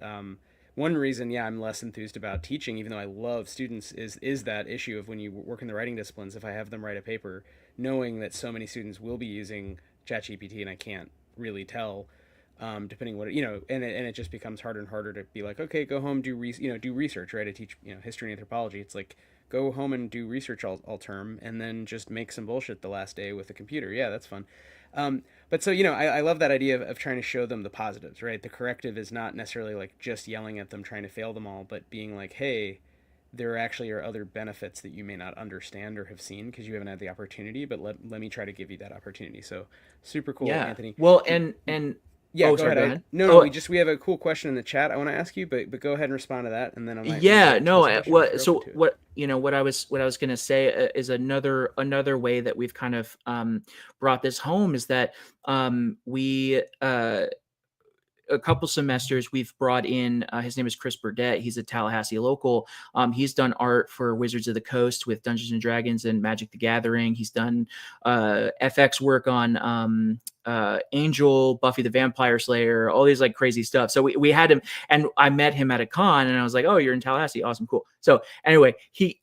one reason, I'm less enthused about teaching, even though I love students, is that issue of when you work in the writing disciplines, if I have them write a paper, knowing that so many students will be using ChatGPT and I can't really tell, depending what and it just becomes harder and harder to be like, okay, go home, do research, right? I teach history and anthropology. It's like, go home and do research all term, and then just make some bullshit the last day with a computer. Yeah, that's fun. But so, I love that idea of trying to show them the positives, right? The corrective is not necessarily like just yelling at them, trying to fail them all, but being like, hey, there actually are other benefits that you may not understand or have seen because you haven't had the opportunity, but let me try to give you that opportunity. So super cool, Anthony. Well, and yeah, go ahead. We have a cool question in the chat I want to ask you, but go ahead and respond to that, and then I might. What I was going to say is another way that we've kind of brought this home is that we a couple semesters we've brought in his name is Chris Burdett. He's a Tallahassee local. He's done art for Wizards of the Coast with Dungeons and Dragons and Magic the Gathering. He's done FX work on Angel, Buffy the Vampire Slayer, all these like crazy stuff. So we had him, and I met him at a con, and I was like, oh, you're in Tallahassee, awesome, cool. So anyway,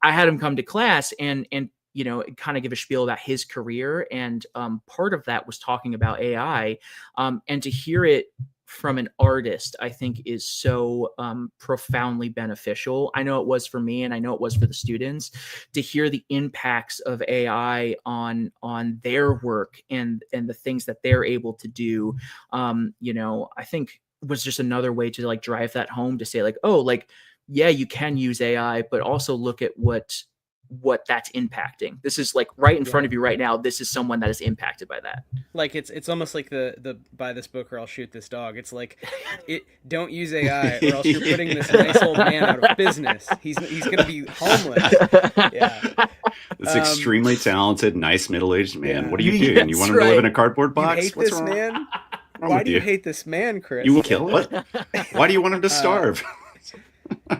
I had him come to class and kind of give a spiel about his career, and part of that was talking about AI, and to hear it from an artist, I think is so profoundly beneficial. I know it was for me, and I know it was for the students, to hear the impacts of AI on their work and the things that they're able to do. I think was just another way to like drive that home, to say like, oh, like, yeah, you can use AI, but also look at what that's impacting. This is like right in front of you right now. This is someone that is impacted by that. Like it's almost like the buy this book or I'll shoot this dog. It's like, don't use AI or else you're putting this nice old man out of business. He's gonna be homeless. Yeah. This extremely talented, nice middle-aged man. Yeah. What are you doing? You want him to live in a cardboard box? You hate What's this wrong? man? Wrong Why with do you hate this man, Chris? You will kill him? Why do you want him to starve?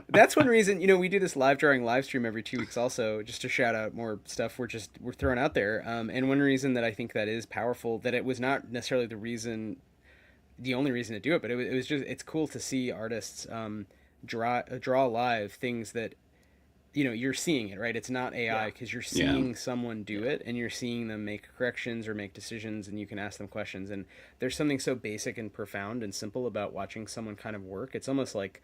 That's one reason, we do this live drawing live stream every 2 weeks also, just to shout out more stuff we're throwing out there. And one reason that I think that is powerful, that it was not necessarily the only reason to do it, but it was just, it's cool to see artists draw live things that, you're seeing it, right? It's not AI, because you're seeing someone do it, and you're seeing them make corrections or make decisions, and you can ask them questions. And there's something so basic and profound and simple about watching someone kind of work. It's almost like,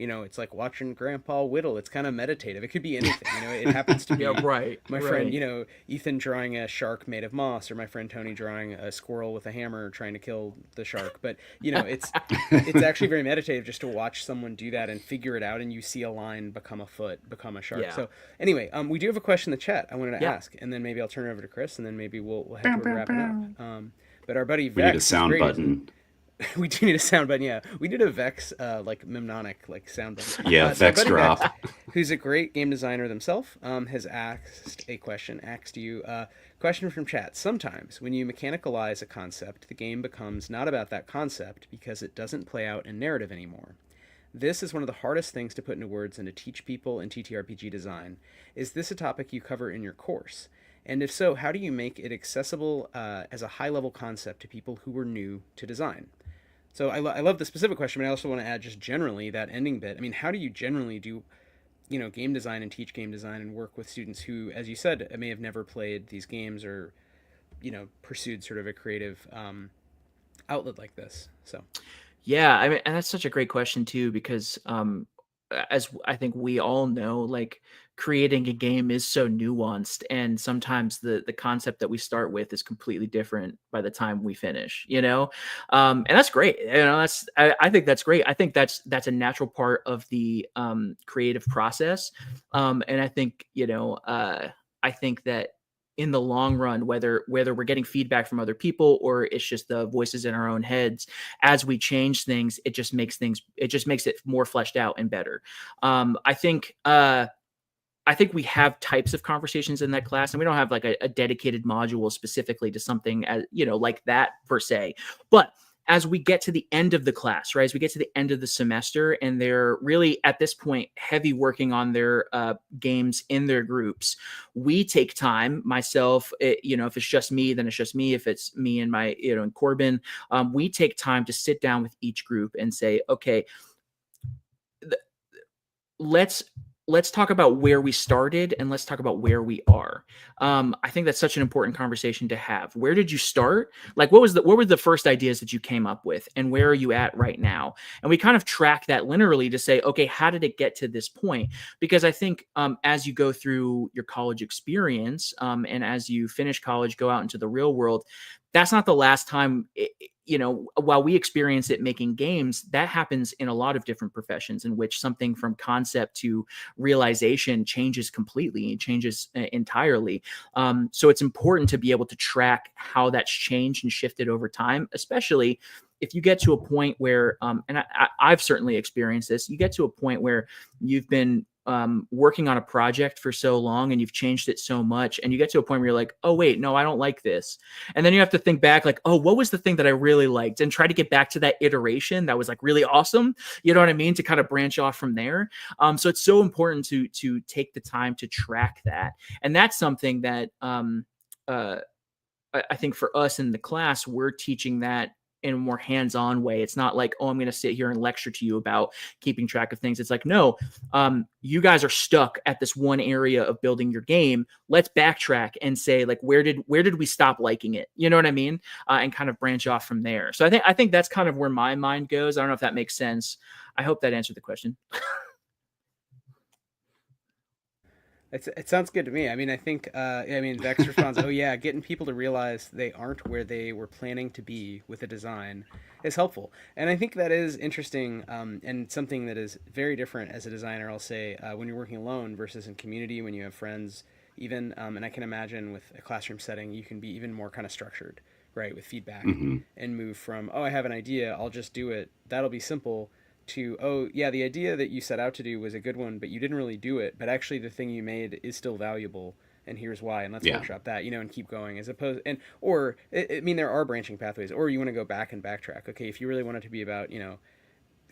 it's like watching Grandpa whittle. It's kind of meditative. It could be anything. It happens to be my friend, Ethan drawing a shark made of moss, or my friend Tony drawing a squirrel with a hammer trying to kill the shark. But, it's actually very meditative just to watch someone do that and figure it out, and you see a line become a foot, become a shark. Yeah. So anyway, we do have a question in the chat I wanted to ask, and then maybe I'll turn it over to Chris, and then maybe we'll have to wrap it up. But our buddy Vex, we need a sound button. We do need a sound button, yeah. We need a Vex, like mnemonic, like sound button. Yeah, Vex drop. Vex, who's a great game designer themselves, has asked you, question from chat. Sometimes when you mechanicalize a concept, the game becomes not about that concept because it doesn't play out in narrative anymore. This is one of the hardest things to put into words and to teach people in TTRPG design. Is this a topic you cover in your course? And if so, how do you make it accessible as a high-level concept to people who are new to design? So I love the specific question, but I also want to add just generally that ending bit. I mean, how do you generally do, game design and teach game design and work with students who, as you said, may have never played these games or, pursued sort of a creative outlet like this? So, yeah, I mean, and that's such a great question too, because as I think we all know, like, creating a game is so nuanced, and sometimes the concept that we start with is completely different by the time we finish, and that's great. I think that's great. I think that's a natural part of the creative process, and I think I think that in the long run, whether we're getting feedback from other people or it's just the voices in our own heads, as we change things, it just makes it more fleshed out and better. I think we have types of conversations in that class, and we don't have like a dedicated module specifically to something as, like that per se. But as we get to the end of the class, right, as we get to the end of the semester, and they're really at this point heavy working on their games in their groups, we take time, myself, if it's just me, then it's just me. If it's me and my, and Corbin, we take time to sit down with each group and say, okay, let's talk about where we started and let's talk about where we are. I think that's such an important conversation to have. Where did you start? Like, what were the first ideas that you came up with, and where are you at right now? And we kind of track that linearly to say, okay, how did it get to this point? Because I think as you go through your college experience and as you finish college, go out into the real world, that's not the last time, while we experience it making games, that happens in a lot of different professions in which something from concept to realization changes completely, changes entirely. So it's important to be able to track how that's changed and shifted over time, especially if you get to a point where, and I've certainly experienced this, you get to a point where you've been working on a project for so long and you've changed it so much, and you get to a point where you're like, oh wait, no, I don't like this. And then you have to think back like, oh, what was the thing that I really liked, and try to get back to that iteration that was like really awesome. You know what I mean? To kind of branch off from there. So it's so important to take the time to track that. And that's something that I think for us in the class, we're teaching that in a more hands-on way. It's not like, oh, I'm going to sit here and lecture to you about keeping track of things. It's like, no, you guys are stuck at this one area of building your game. Let's backtrack and say, like, where did we stop liking it? You know what I mean? And kind of branch off from there. So I think that's kind of where my mind goes. I don't know if that makes sense. I hope that answered the question. It sounds good to me. I mean, I think, Vex responds, oh yeah, getting people to realize they aren't where they were planning to be with a design is helpful. And I think that is interesting, and something that is very different as a designer, I'll say, when you're working alone versus in community, when you have friends, even, and I can imagine with a classroom setting, you can be even more kind of structured, right, with feedback, and move from, oh, I have an idea, I'll just do it, that'll be simple, to, oh yeah, the idea that you set out to do was a good one, but you didn't really do it, but actually the thing you made is still valuable, and here's why, and let's workshop that, and keep going, as opposed, and or I mean, there are branching pathways, or you want to go back and backtrack. Okay, if you really want it to be about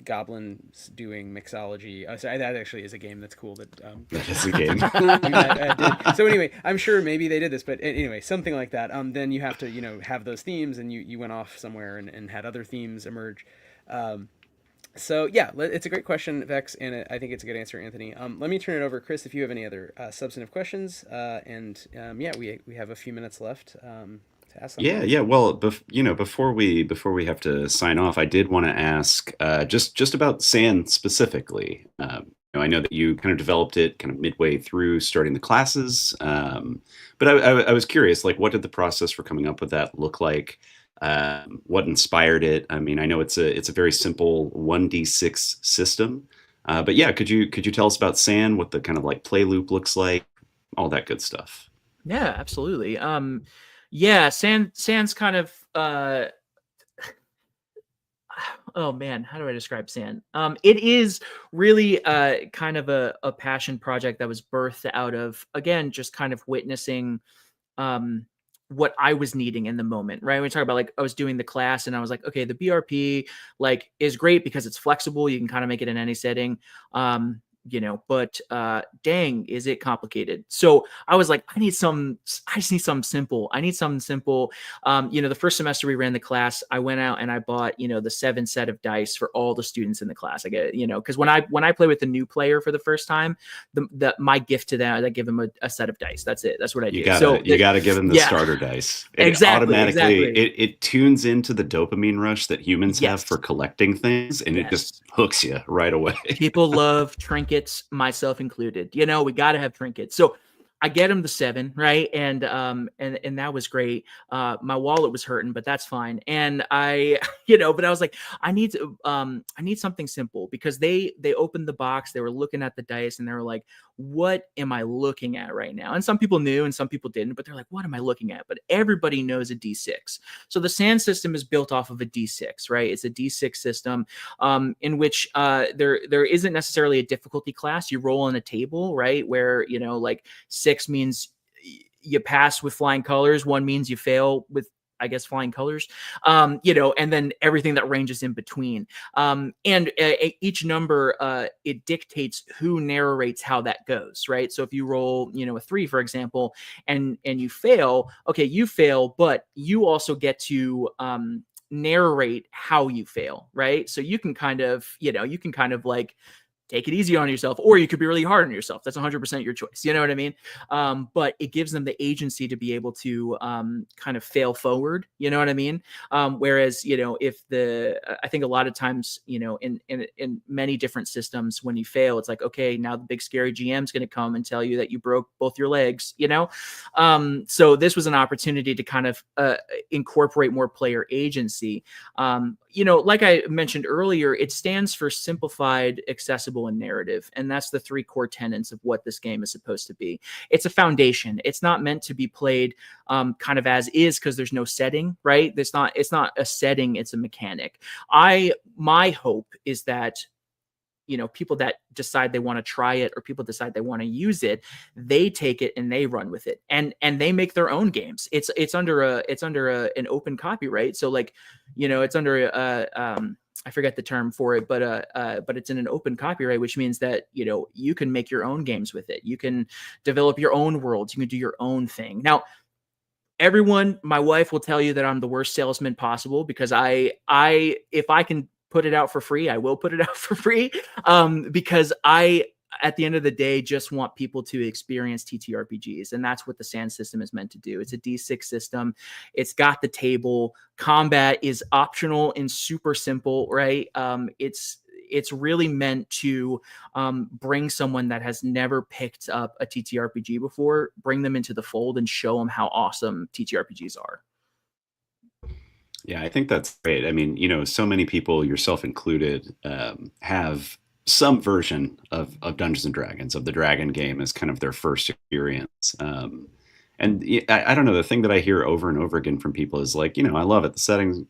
goblins doing mixology, sorry, that actually is a game that's cool, that that is a game. did. So anyway, I'm sure maybe they did this, but anyway, something like that. Then you have to have those themes, and you went off somewhere and had other themes emerge. So yeah, it's a great question, Vex, and I think it's a good answer, Anthony. Let me turn it over, Chris, if you have any other substantive questions. We have a few minutes left to ask them. Yeah. Well, before we have to sign off, I did want to ask just about Sand specifically. I know that you kind of developed it kind of midway through starting the classes, but I was curious, like, what did the process for coming up with that look like? What inspired it? I mean, I know it's a very simple 1d6 system, but yeah, could you tell us about Sand, what the kind of like play loop looks like, all that good stuff? Yeah, absolutely. Sand's kind of oh man, how do I describe Sand? It is really kind of a passion project that was birthed out of, again, just kind of witnessing what I was needing in the moment, right? We talk about, like, I was doing the class and I was like, okay, the BRP like is great because it's flexible. You can kind of make it in any setting. But dang, is it complicated? So I was like, I just need something simple. I need something simple. The first semester we ran the class, I went out and I bought, the 7 set of dice for all the students in the class. I get, because when I play with a new player for the first time, my gift to them, I give them a set of dice. That's it. That's what I do. You gotta give them the starter dice. Exactly. It tunes into the dopamine rush that humans have for collecting things, and it just hooks you right away. People love trinkets, myself included. We got to have trinkets. So I get him the 7, right? And that was great. My wallet was hurting, but that's fine. And I, but I was like, I need something simple, because they opened the box, they were looking at the dice, and they were like, what am I looking at right now? And some people knew and some people didn't, but they're like, what am I looking at? But everybody knows a D6. So the Sand system is built off of a D6, right? It's a D6 system in which there isn't necessarily a difficulty class. You roll on a table, right? Where, like 6 means you pass with flying colors. 1 means you fail with, I guess, flying colors, and then everything that ranges in between. And each number, it dictates who narrates how that goes, right? So if you roll, a 3, for example, and you fail, okay, you fail, but you also get to narrate how you fail, right? So you can kind of like take it easy on yourself, or you could be really hard on yourself. That's 100% your choice. You know what I mean? But it gives them the agency to be able to kind of fail forward. You know what I mean? Whereas, I think a lot of times, in many different systems, when you fail, it's like, okay, now the big scary GM's going to come and tell you that you broke both your legs, So this was an opportunity to kind of incorporate more player agency. Like I mentioned earlier, it stands for simplified, accessible, and narrative. And that's the 3 core tenets of what this game is supposed to be. It's a foundation. It's not meant to be played kind of as is, because there's no setting, right? It's not a setting, it's a mechanic. My hope is that people that decide they want to try it, or people decide they want to use it, they take it and they run with it, and they make their own games. It's under an open copyright. So like, it's under I forget the term for it, but it's in an open copyright, which means that, you can make your own games with it. You can develop your own worlds. You can do your own thing. Now, everyone, my wife will tell you that I'm the worst salesman possible, because if I can put it out for free, I will put it out for free. Because at the end of the day, just want people to experience TTRPGs. And that's what the SAN system is meant to do. It's a D6 system. It's got the table. Combat is optional and super simple, right? It's really meant to bring someone that has never picked up a TTRPG before, bring them into the fold and show them how awesome TTRPGs are. Yeah, I think that's great. I mean, so many people, yourself included, have some version of Dungeons and Dragons, of the Dragon game, as kind of their first experience. And I don't know, the thing that I hear over and over again from people is like, I love it. The settings,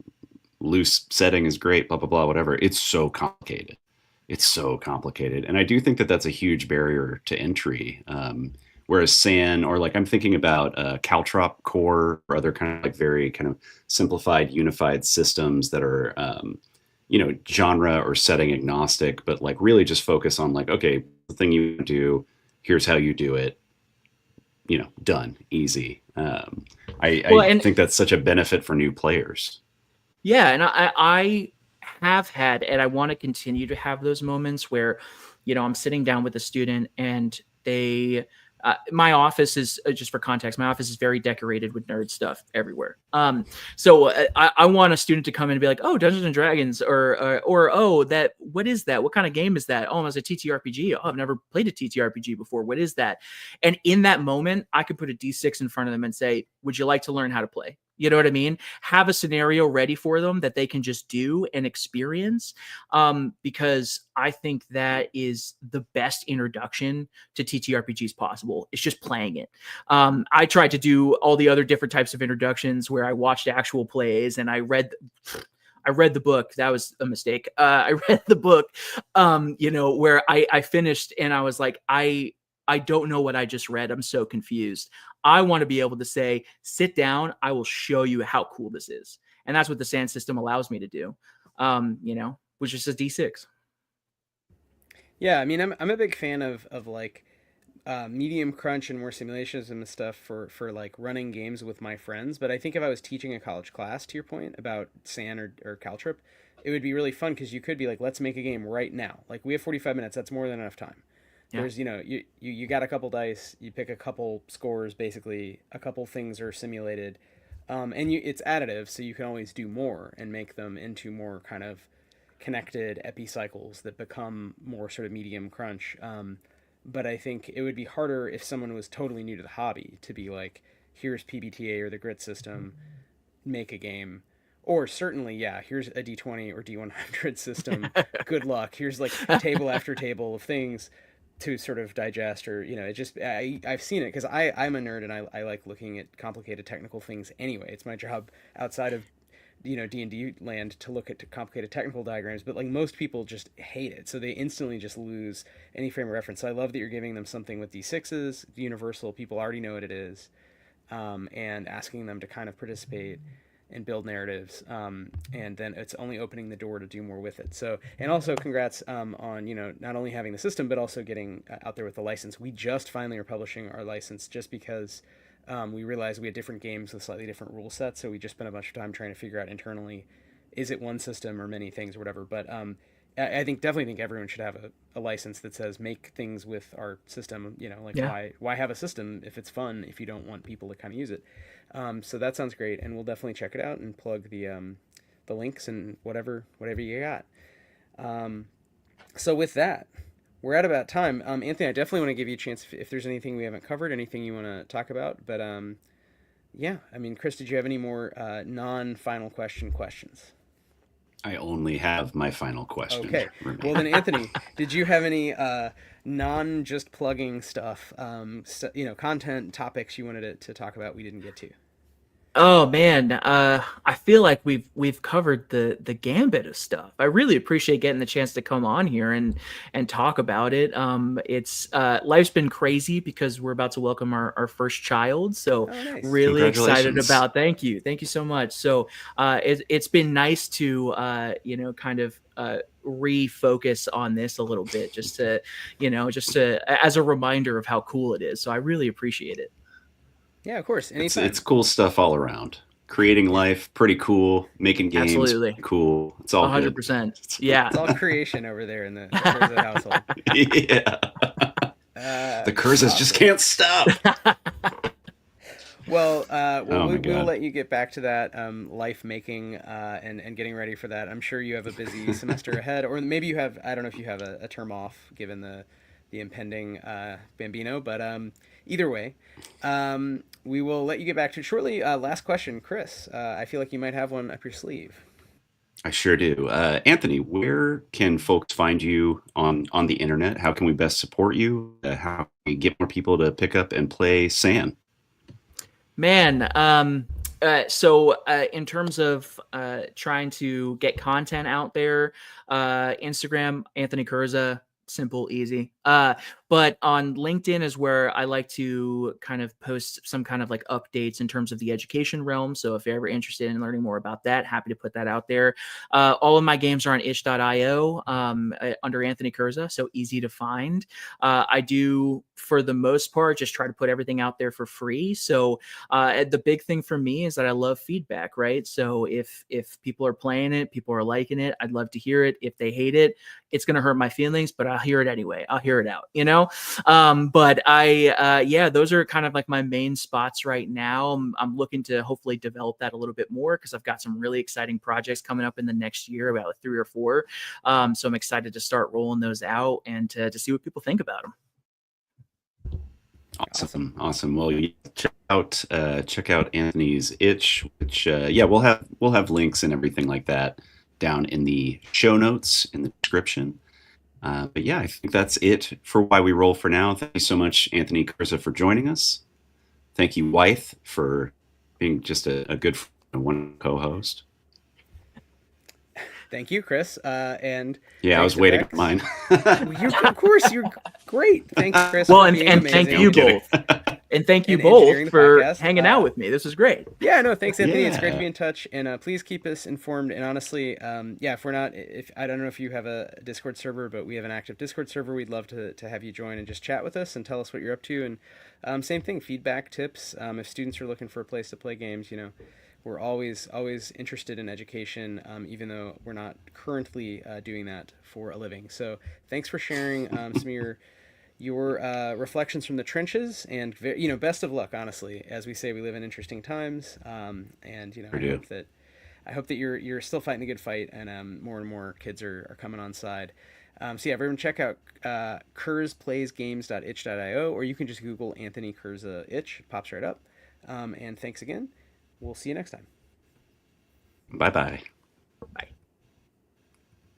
loose setting is great, blah, blah, blah, whatever. It's so complicated. It's so complicated. And I do think that that's a huge barrier to entry. Whereas SAN, or like I'm thinking about Caltrop Core, or other kind of like very kind of simplified, unified systems that are, genre or setting agnostic, but like really just focus on like, okay, the thing you do, here's how you do it, done, easy. I think that's such a benefit for new players. Yeah, and I have had, and I want to continue to have those moments where, I'm sitting down with a student and they, my office is, just for context, my office is very decorated with nerd stuff everywhere. So I want a student to come in and be like, oh, Dungeons and Dragons, or oh, what is that? What kind of game is that? Oh, it's a TTRPG. Oh, I've never played a TTRPG before. What is that? And in that moment, I could put a D6 in front of them and say, would you like to learn how to play? You know what I mean? Have a scenario ready for them that they can just do and experience, because I think that is the best introduction to TTRPGs possible. It's just playing it. I tried to do all the other different types of introductions where I watched actual plays and I read the book. That was a mistake. I read the book, where I finished and I was like, I don't know what I just read. I'm so confused. I want to be able to say, sit down, I will show you how cool this is. And that's what the SAN system allows me to do, which is a D6. Yeah, I mean, I'm a big fan of like medium crunch and more simulations and stuff for like running games with my friends. But I think if I was teaching a college class, to your point about SAN or Caltrip, it would be really fun because you could be like, let's make a game right now. Like, we have 45 minutes. That's more than enough time. Yeah. There's, you got a couple dice, you pick a couple scores, basically a couple things are simulated, and it's additive, so you can always do more and make them into more kind of connected epicycles that become more sort of medium crunch. But I think it would be harder if someone was totally new to the hobby to be like, here's PBTA or the grid system, make a game. Or certainly, yeah, here's a D20 or D100 system, good luck. Here's like table after table of things to sort of digest, or it just I've seen it because I'm a nerd and I like looking at complicated technical things anyway. It's my job outside of D&D land to look at complicated technical diagrams, but like most people just hate it, so they instantly just lose any frame of reference. So I love that you're giving them something with D6s, universal, people already know what it is, and asking them to kind of participate and build narratives, and then it's only opening the door to do more with it. So, and also congrats on not only having the system but also getting out there with the license. We just finally are publishing our license just because we realized we had different games with slightly different rule sets, so we just spent a bunch of time trying to figure out internally, is it one system or many things or whatever. But I definitely think everyone should have a license that says make things with our system. Why have a system if it's fun if you don't want people to kind of use it? So that sounds great, and we'll definitely check it out and plug the links and whatever you got. So with that, we're at about time. Anthony, I definitely want to give you a chance if there's anything we haven't covered, anything you want to talk about. But yeah, I mean, Chris, did you have any more non-final questions? I only have my final question. Okay. Well, then, Anthony, did you have any non-just plugging stuff, content topics you wanted to talk about we didn't get to? Oh man, I feel like we've covered the gambit of stuff. I really appreciate getting the chance to come on here and talk about it. It's life's been crazy because we're about to welcome our first child, so nice. Really excited about. Thank you so much. So it's been nice to kind of refocus on this a little bit, just to as a reminder of how cool it is. So I really appreciate it. Yeah, of course. Anytime. It's cool stuff all around. Creating life, pretty cool. Making games, Absolutely. pretty cool. It's all good. 100%. Yeah. It's all creation over there in the Kurza household. Yeah. The Kurzas just can't stop. Well, Oh my we'll God. let you get back to that life making and getting ready for that. I'm sure you have a busy semester ahead, or maybe you have. I don't know if you have a term off given the impending Bambino, but either way, we will let you get back to it shortly. Last question, Chris. I feel like you might have one up your sleeve. I sure do. Anthony, where can folks find you on the internet? How can we best support you? How can we get more people to pick up and play San? Man, so in terms of trying to get content out there, Instagram, Anthony Kurza, simple, easy. But on LinkedIn is where I like to kind of post some kind of like updates in terms of the education realm. So if you're ever interested in learning more about that, happy to put that out there. All of my games are on itch.io under Anthony Kurza, so easy to find. I do, for the most part, just try to put everything out there for free. So the big thing for me is that I love feedback, right? So if people are playing it, people are liking it, I'd love to hear it. If they hate it, it's going to hurt my feelings, but I'll hear it anyway. I'll hear it out, you know? But yeah, those are kind of like my main spots right now. I'm looking to hopefully develop that a little bit more because I've got some really exciting projects coming up in the next year, about 3 or 4. So I'm excited to start rolling those out and to see what people think about them. Awesome. Well, you check out Anthony's Itch, which yeah, we'll have links and everything like that down in the show notes in the description. But yeah, I think that's it for Why We Roll for now. Thank you so much, Anthony Kurza, for joining us. Thank you, Wythe, for being just a good one co-host. Thank you, Chris. And yeah, I was waiting for mine. Of course, you're great. Thanks, Chris. Well, and thank you both. And thank you both for hanging out with me. This was great. Yeah, no, thanks, Anthony. Yeah. It's great to be in touch, and please keep us informed. And honestly, yeah, if I don't know if you have a Discord server, but we have an active Discord server. We'd love to have you join and just chat with us and tell us what you're up to. And same thing, feedback, tips. If students are looking for a place to play games, we're always interested in education, even though we're not currently doing that for a living. So thanks for sharing some of your reflections from the trenches, and best of luck. Honestly, as we say, we live in interesting times, and I hope that you're still fighting the good fight, and more kids are coming on side. So yeah, everyone check out kurzplaysgames.itch.io, or you can just Google Anthony Kurza Itch. It pops right up. And thanks again. We'll see you next time. Bye-bye.